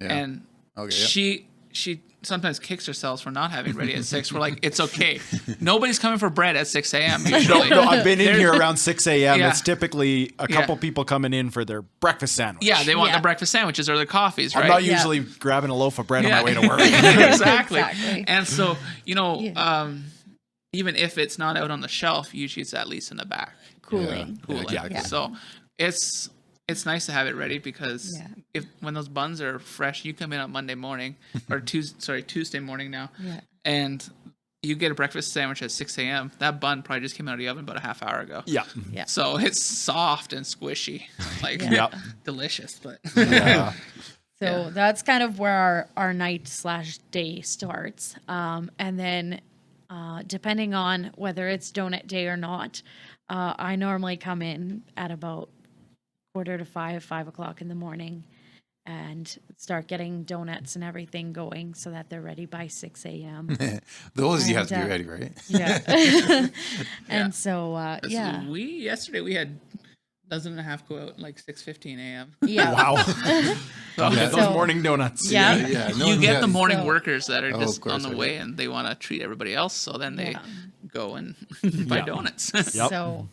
Yeah. And she sometimes kicks herself for not having ready at 6. We're like, it's okay. Nobody's coming for bread at 6 a.m. usually. No, I've been in here around 6 a.m. It's typically a couple people coming in for their breakfast sandwich. Yeah, they want the breakfast sandwiches or their coffees, right? I'm not usually grabbing a loaf of bread on my way to work. Exactly. And so, even if it's not out on the shelf, usually it's at least in the back. Cooling. So it's nice to have it ready, because when those buns are fresh, you come in on Monday morning or Tuesday morning now, and you get a breakfast sandwich at 6 a.m. That bun probably just came out of the oven about a half hour ago. Yeah. So it's soft and squishy, delicious. But so that's kind of where our night/day starts, and then depending on whether it's donut day or not, I normally come in at about 4:45, 5 o'clock in the morning, and start getting donuts and everything going so that they're ready by 6 a.m. Those you have to be ready, right? Yeah. And so, yesterday we had a dozen and a half go out like 6:15 a.m. Yeah. Wow. Those morning donuts. Yeah. You get the morning workers that are just on the way, and they want to treat everybody else, so then they go and buy donuts. So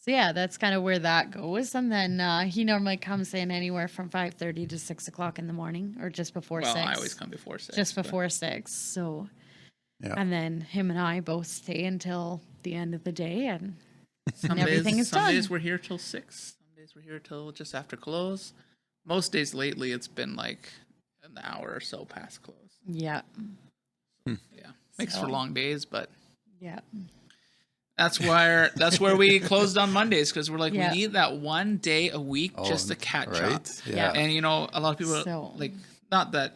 yeah, that's kind of where that goes. And then he normally comes in anywhere from 5:30 to 6 o'clock in the morning, or just before 6. Well, I always come before 6. Just before 6. So, and then him and I both stay until the end of the day, and everything is done. Some days we're here till 6. Some days we're here till just after close. Most days lately, it's been like an hour or so past close. Yeah. Makes for long days, but That's where we closed on Mondays, because we're like, we need that one day a week just to catch up. Yeah. And a lot of people like, not that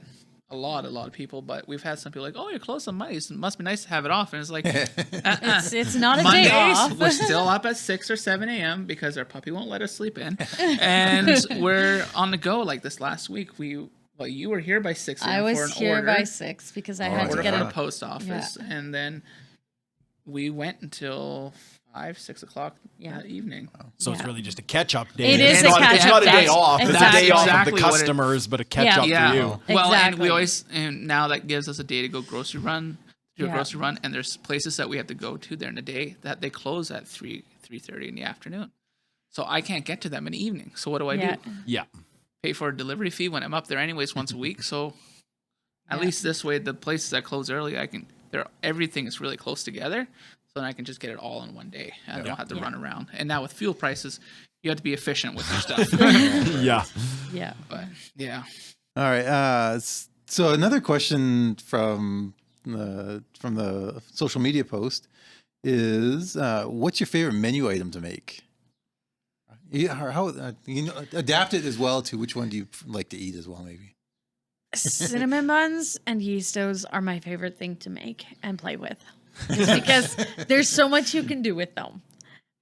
a lot of people, but we've had some people like, oh, you're closed on Mondays. It must be nice to have it off. And it's like, it's not a Mondays, day off. We're still up at 6 or 7 a.m. because our puppy won't let us sleep in, and we're on the go. Like this last week, you were here by 6 a.m. I was for an here order. by 6 because I had to get a post office, and then we went until 5, 6 o'clock that evening. So it's really just a catch-up day. It is a catch-up day. It's not a day off. Exactly. It's a day off of Exactly the customers, but a catch-up for you. Well, Exactly. and we always, and now that gives us a day to go grocery run, do a grocery run, and there's places that we have to go to during the day that they close at 3:30 in the afternoon. So I can't get to them in the evening. So what do I do? Yeah. Pay for a delivery fee when I'm up there anyways once a week. So at least this way, the places that close early, everything is really close together. So then I can just get it all in one day. I don't have to run around. And now with fuel prices, you have to be efficient with your stuff. Yeah. But All right. So another question from the social media post is, what's your favorite menu item to make? How adapt it as well to which one do you like to eat as well, maybe? Cinnamon buns and yeastos are my favorite thing to make and play with. Just because there's so much you can do with them.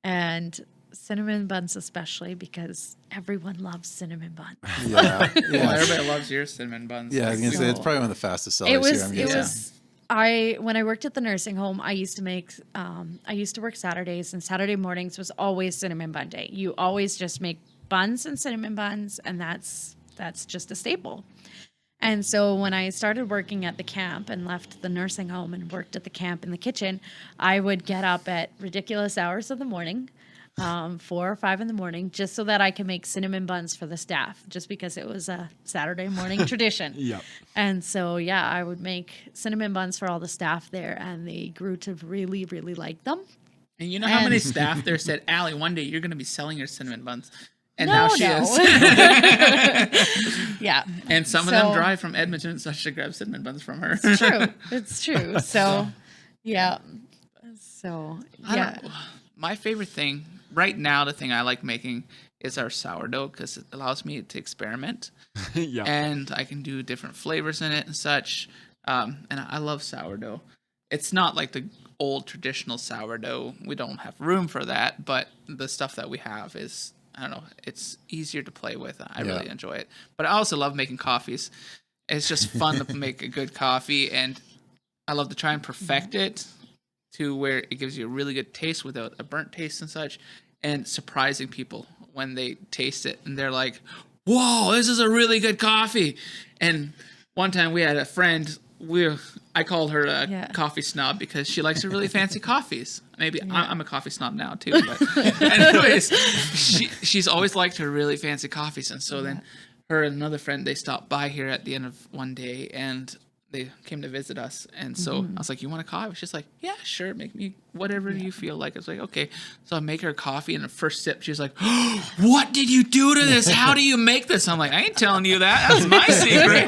And cinnamon buns especially, because everyone loves cinnamon buns. Yeah. Well, everybody loves your cinnamon buns. Yeah, I was going to say, it's probably one of the fastest sellers here. When I worked at the nursing home, I used to work Saturdays, and Saturday mornings was always cinnamon bun day. You always just make buns and cinnamon buns, and that's just a staple. And so when I started working at the camp and left the nursing home and worked at the camp in the kitchen, I would get up at ridiculous hours of the morning, 4 or 5 in the morning, just so that I could make cinnamon buns for the staff, just because it was a Saturday morning tradition. And so, I would make cinnamon buns for all the staff there, and they grew to really, really like them. And you know how many staff there said, Allie, one day you're going to be selling your cinnamon buns. And now she is. Yeah. And some of them drive from Edmonton and such to grab cinnamon buns from her. It's true. It's true. So, yeah. So, yeah. My favorite thing right now, the thing I like making is our sourdough because it allows me to experiment. Yeah. And I can do different flavors in it and such. And I love sourdough. It's not like the old traditional sourdough. We don't have room for that, but the stuff that we have is, I don't know, it's easier to play with. I really enjoy it. But I also love making coffees. It's just fun to make a good coffee, and I love to try and perfect it to where it gives you a really good taste without a burnt taste and such, and surprising people when they taste it and they're like, whoa, this is a really good coffee. And one time we had a friend, I called her a coffee snob because she likes really fancy coffees. Maybe I'm a coffee snob now too, but anyways, she's always liked her really fancy coffees. And so then her and another friend, they stopped by here at the end of one day and they came to visit us. And so I was like, you want a coffee? She's like, yeah, sure. Make me whatever you feel like. I was like, okay. So I make her a coffee, and the first sip, she's like, oh, what did you do to this? How do you make this? I'm like, I ain't telling you that. That's my secret.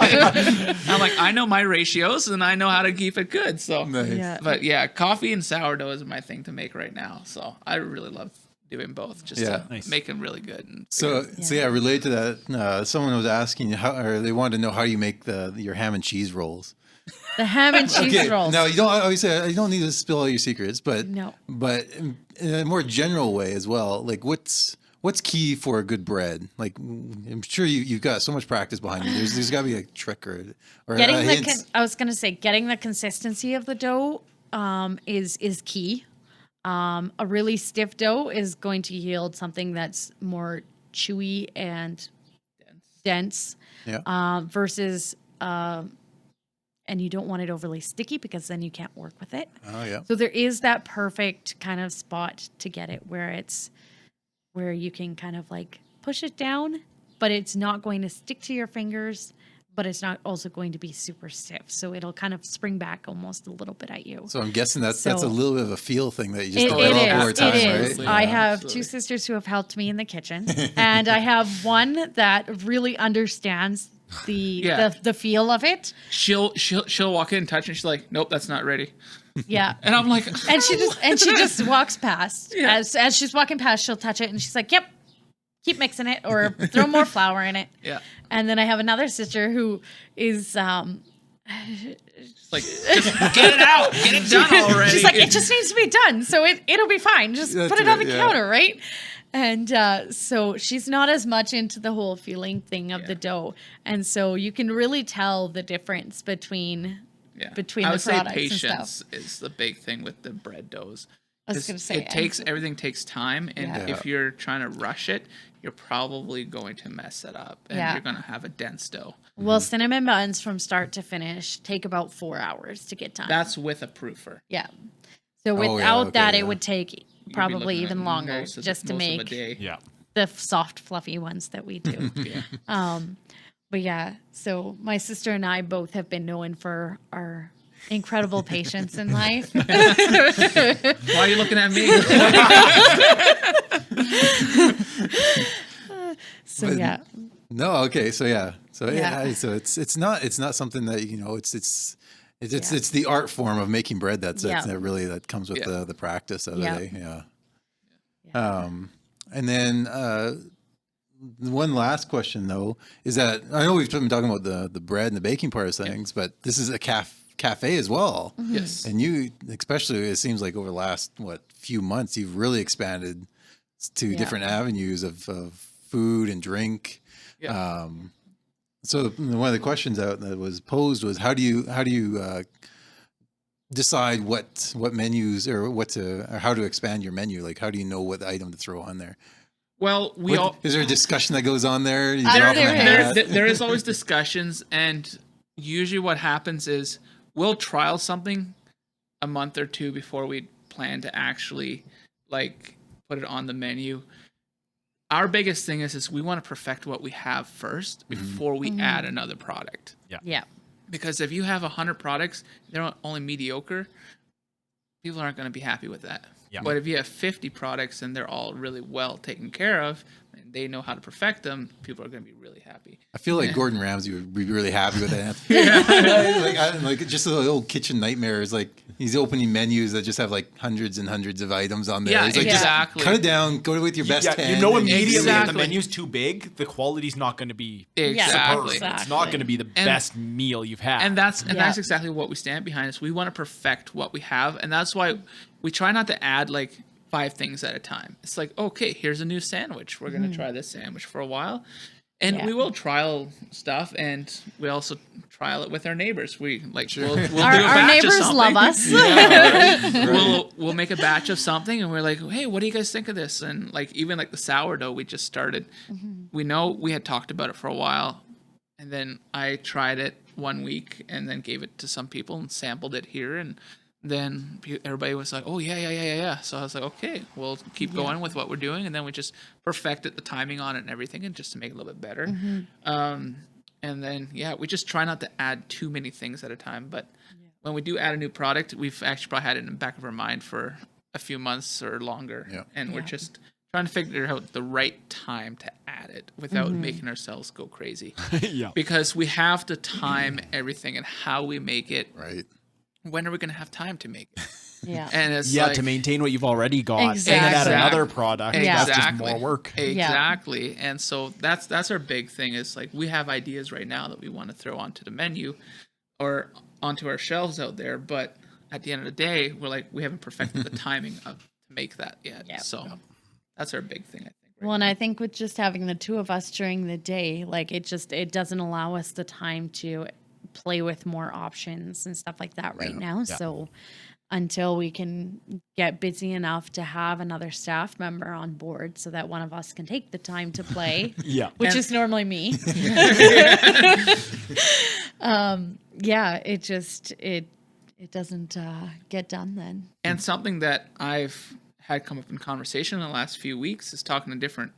I'm like, I know my ratios and I know how to keep it good. So, but yeah, coffee and sourdough is my thing to make right now. So I really love doing both, just to make them really good. And so related to that, someone was asking or they wanted to know how you make your ham and cheese rolls. The ham and cheese rolls. Now you don't need to spill all your secrets, but in a more general way as well. Like what's key for a good bread? Like I'm sure you've got so much practice behind you. There's got to be a trick or getting I was gonna say getting the consistency of the dough is key. A really stiff dough is going to yield something that's more chewy and dense versus and you don't want it overly sticky because then you can't work with it. Oh yeah. So there is that perfect kind of spot to get it where you can kind of like push it down, but it's not going to stick to your fingers, but it's not also going to be super stiff. So it'll kind of spring back almost a little bit at you. So I'm guessing that's a little bit of a feel thing that you just develop over time, right? Yeah, I have two sisters who have helped me in the kitchen, and I have one that really understands the feel of it. She'll walk in and touch and she's like, nope, that's not ready. Yeah. And I'm like, and she just walks past. Yeah. As she's walking past, she'll touch it and she's like, yep, keep mixing it or throw more flour in it. Yeah. And then I have another sister who is like, just get it out, get it done already. She's like, it just needs to be done, so it'll be fine. Just put it on the counter, right? And so she's not as much into the whole feeling thing of the dough, and so you can really tell the difference between the products and stuff. I would say patience is the big thing with the bread doughs. I was going to say everything takes time, and if you're trying to rush it, you're probably going to mess it up, and you're going to have a dense dough. Well, cinnamon buns from start to finish take about 4 hours to get done. That's with a proofer. Yeah. So without that, it would take probably even longer just to make the soft, fluffy ones that we do. But yeah, so my sister and I both have been known for our incredible patience in life. Why are you looking at me? So yeah. No, okay, so so it's not something that it's the art form of making bread that comes with the practice of it. And then one last question though is that I know we've been talking about the bread and the baking part of things, but this is a cafe as well. Mm-hmm. Yes. And you, especially, it seems like over the last few months, you've really expanded to different avenues of food and drink. Yeah. So one of the questions that was posed was how do you decide what menus or how to expand your menu? Like how do you know what item to throw on there? Well, is there a discussion that goes on there? There is always discussions, and usually what happens is we'll trial something a month or two before we plan to actually put it on the menu. Our biggest thing is we want to perfect what we have first before we add another product. Yeah. Because if you have 100 products, they're only mediocre, people aren't going to be happy with that. Yeah. But if you have 50 products and they're all really well taken care of, and they know how to perfect them, people are going to be really happy. I feel like Gordon Ramsay would be really happy with that. like just the old kitchen nightmares. Like he's opening menus that just have like hundreds and hundreds of items on there. Yeah, he's like, exactly. Just cut it down. Go with your best 10. You know immediately if the menu's too big, the quality's not going to be superb. It's not going to be the best meal you've had. And that's exactly what we stand behind. Is we want to perfect what we have, and that's why we try not to add like 5 things at a time. It's like, okay, here's a new sandwich. We're going to try this sandwich for a while. And we will trial stuff, and we also trial it with our neighbors. We like we'll do a batch neighbors of love us. We'll make a batch of something, and we're like, hey, what do you guys think of this? And like even like the sourdough we just started. We know we had talked about it for a while, and then I tried it 1 week, and then gave it to some people and sampled it here, and then everybody was like, oh, yeah. So I was like, okay, we'll keep going with what we're doing. And then we just perfected the timing on it and everything, and just to make it a little bit better. And then, we just try not to add too many things at a time. But when we do add a new product, we've actually probably had it in the back of our mind for a few months or longer. Yeah. And we're just trying to figure out the right time to add it without making ourselves go crazy. Because we have to time everything and how we make it. Right. When are we going to have time to make it? And it's to maintain what you've already got and then add another product. That's just more work. Exactly. And so that's our big thing is like we have ideas right now that we want to throw onto the menu or onto our shelves out there, but at the end of the day, we're like we haven't perfected the timing to make that yet. So that's our big thing, I think. Well, and I think with just having the 2 of us during the day, like it doesn't allow us the time to play with more options and stuff like that right now. So until we can get busy enough to have another staff member on board so that one of us can take the time to play, which is normally me. It doesn't get done then. And something that I've had come up in conversation in the last few weeks is talking to different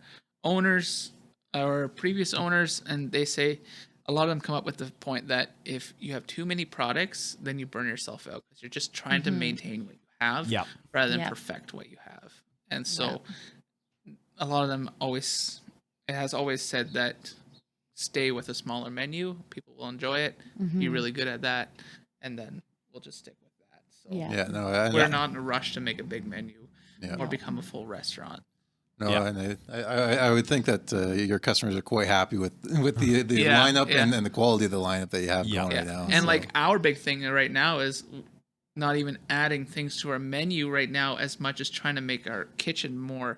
owners or previous owners, and they say a lot of them come up with the point that if you have too many products, then you burn yourself out because you're just trying to maintain what you have rather than perfect what you have. And so a lot of them it has always said that stay with a smaller menu. People will enjoy it, be really good at that, and then we'll just stick with that. So we're not in a rush to make a big menu or become a full restaurant. No, and I would think that your customers are quite happy with the lineup and the quality of the lineup that you have going right now. And like our big thing right now is not even adding things to our menu right now as much as trying to make our kitchen more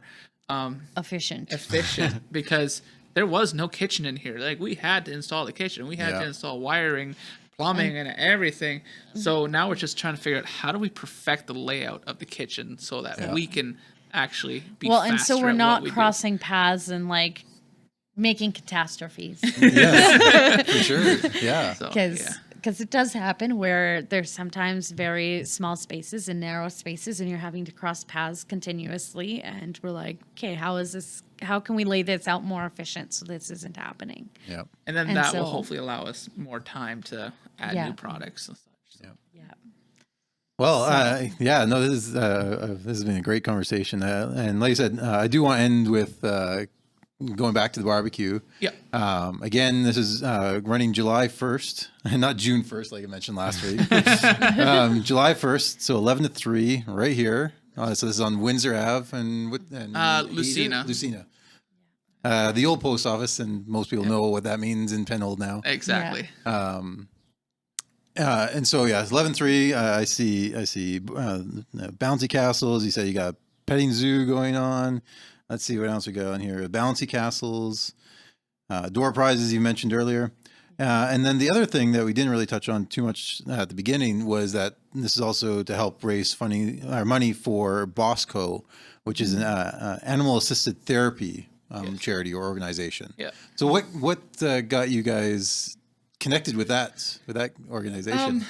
efficient because there was no kitchen in here. Like we had to install the kitchen, we had to install wiring, plumbing, and everything. So now we're just trying to figure out how do we perfect the layout of the kitchen so that we can actually be faster and so we're not crossing paths and like making catastrophes. For sure. Because it does happen where there's sometimes very small spaces and narrow spaces and you're having to cross paths continuously, and we're like, okay, how can we lay this out more efficient so this isn't happening? And then that will hopefully allow us more time to add new products and such. Well, this has been a great conversation. And like I said, I do want to end with going back to the barbecue. Again, this is running July 1st, not June 1st, like I mentioned last week. July 1st, so 11 to 3, right here. So this is on Windsor Ave and Lucina. The old post office, and most people know what that means in Penhold now. Exactly. And so it's 11-3. I see bouncy castles. You said you got petting zoo going on. Let's see what else we got on here. Bouncy castles, door prizes you mentioned earlier, and then the other thing that we didn't really touch on too much at the beginning was that this is also to help raise money for Bosco, which is an animal assisted therapy charity or organization. So what got you guys connected with that organization?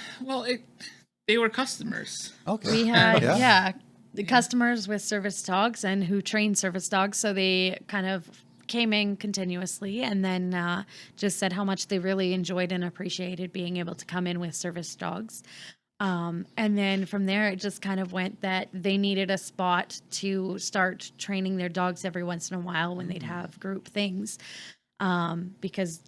They were customers. Okay. We had the customers with service dogs and who train service dogs, so they kind of came in continuously and then just said how much they really enjoyed and appreciated being able to come in with service dogs. And then from there, it just kind of went that they needed a spot to start training their dogs every once in a while when they'd have group things. Because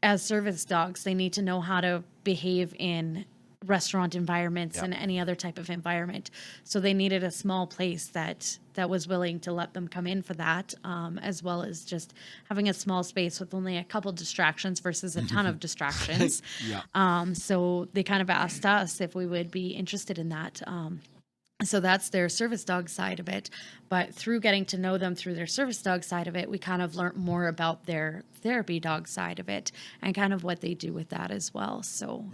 as service dogs, they need to know how to behave in restaurant environments and any other type of environment. So they needed a small place that was willing to let them come in for that, as well as just having a small space with only a couple distractions versus a ton of distractions. So they kind of asked us if we would be interested in that. So that's their service dog side of it. But through getting to know them through their service dog side of it, we kind of learned more about their therapy dog side of it and kind of what they do with that as well. So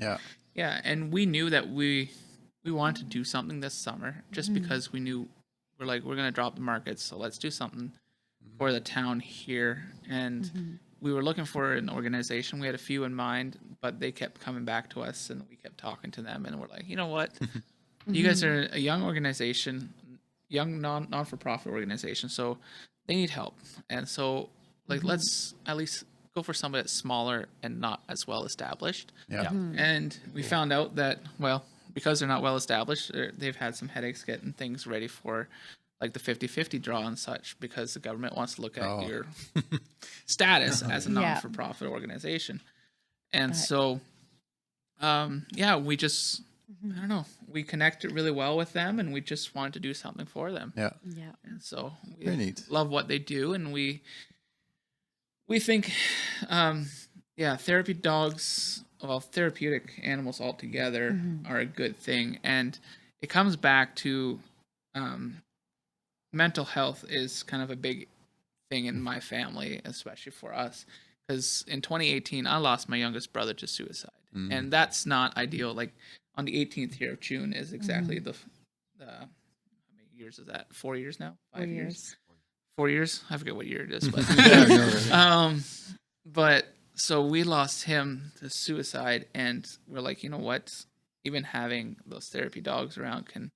yeah, and we knew that we wanted to do something this summer just because we knew we're going to drop the markets, so let's do something for the town here. And we were looking for an organization. We had a few in mind, but they kept coming back to us, and we kept talking to them, and we're like, you know what? You guys are a young organization, young non-for-profit organization, so they need help. And so let's at least go for somebody that's smaller and not as well established. And we found out that, well, because they're not well established, they've had some headaches getting things ready for like the 50-50 draw and such, because the government wants to look at your status as a non-for-profit organization. And so, we just, I don't know, we connected really well with them, and we just wanted to do something for them. And so we very neat. Love what they do, and we think, therapy dogs, well, therapeutic animals altogether are a good thing. And it comes back to mental health is kind of a big thing in my family, especially for us. Because in 2018, I lost my youngest brother to suicide. And that's not ideal. Like on the 18th here of June is exactly the how many years is that? 4 years now? 5 years? 4 years? I forget what year it is, but but so we lost him to suicide, and we're like, you know what? Even having those therapy dogs around can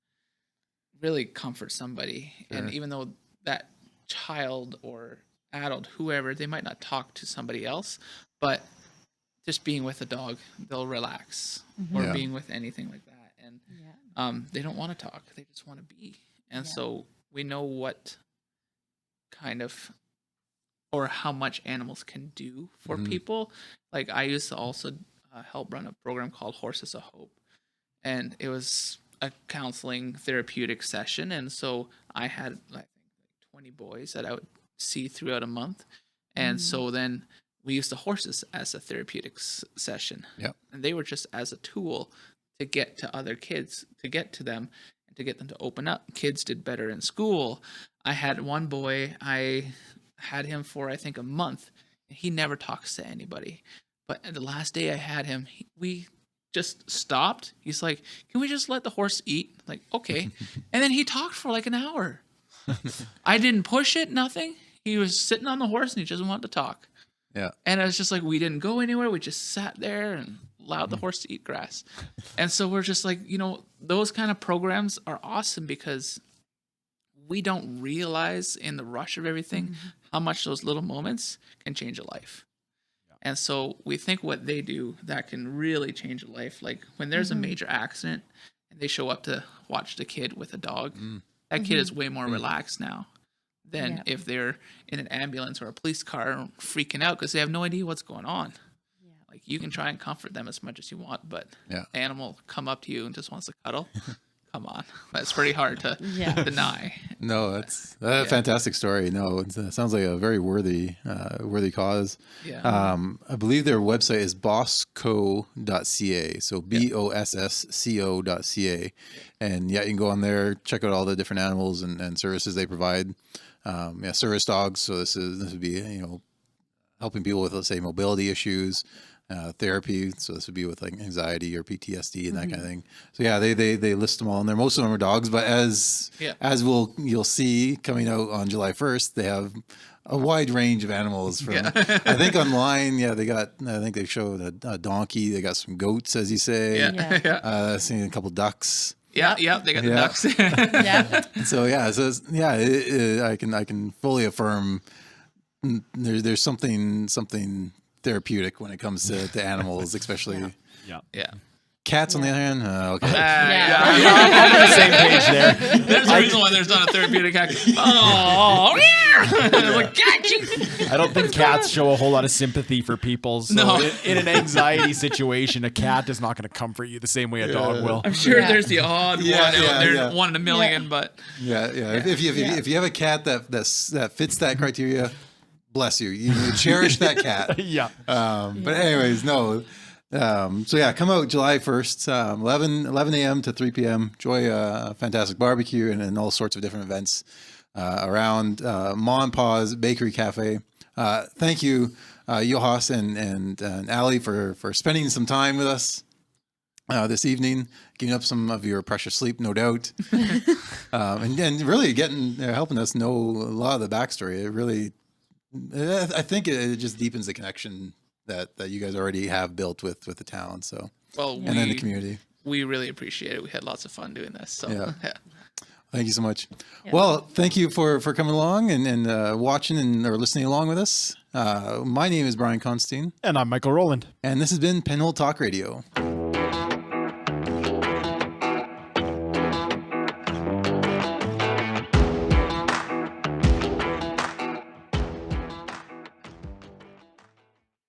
really comfort somebody. And even though that child or adult, whoever, they might not talk to somebody else, but just being with a dog, they'll relax, or being with anything like that. And they don't want to talk. They just want to be. And so we know what kind of, or how much animals can do for people. Like I used to also help run a program called Horses of Hope. And it was a counseling therapeutic session. And so I had like 20 boys that I would see throughout a month. And so then we used the horses as a therapeutic session. And they were just as a tool to get to other kids, to get to them, and to get them to open up. Kids did better in school. I had one boy, I had him for I think a month, and he never talks to anybody. But the last day I had him, we just stopped. He's like, "Can we just let the horse eat?" Like, okay. And then he talked for like an hour. I didn't push it, nothing. He was sitting on the horse and he just wanted to talk. And it was just like, we didn't go anywhere. We just sat there and allowed the horse to eat grass. And so we're just like, you know, those kind of programs are awesome, because we don't realize in the rush of everything how much those little moments can change a life. And so we think what they do that can really change a life. Like when there's a major accident and they show up to watch the kid with a dog, that kid is way more relaxed now than if they're in an ambulance or a police car freaking out because they have no idea what's going on. Like you can try and comfort them as much as you want, but animal come up to you and just wants to cuddle. Come on, that's pretty hard to deny. No, that's a fantastic story. No, it sounds like a very worthy cause. I believe their website is bossco.ca. So BOSSCO.ca. And you can go on there, check out all the different animals and services they provide. Service dogs. So this would be, helping people with, let's say, mobility issues, therapy. So this would be with like anxiety or PTSD and that kind of thing. So they list them all in there. Most of them are dogs, but as you'll see coming out on July 1st, they have a wide range of animals from, I think online, I think they showed a donkey. They got some goats, as you say. I've seen a couple ducks. They got the ducks. I can fully affirm there's something therapeutic when it comes to animals, especially. Cats on the other hand, okay. I'm on the same page there. There's a reason why there's not a therapeutic cat. Oh, like, I don't think cats show a whole lot of sympathy for people. So in an anxiety situation, a cat is not going to comfort you the same way a dog will. I'm sure there's the odd one out there, 1 in a million, but If you have a cat that fits that criteria, bless you. You cherish that cat. But anyways, no. So come out July 1st, 11 a.m. to 3 p.m. Enjoy a fantastic barbecue and all sorts of different events around Ma and Pa's Bakery Cafe. Thank you, Joas and Allie for spending some time with us this evening, giving up some of your precious sleep, no doubt, and really helping us know a lot of the backstory. It really, I think it just deepens the connection that you guys already have built with the town. So, and then the community. We really appreciate it. We had lots of fun doing this. So, Thank you so much. Yeah. Well, thank you for coming along and watching or listening along with us. My name is Brian Constantine. And I'm Michael Rowland. And this has been Penhold Talk Radio.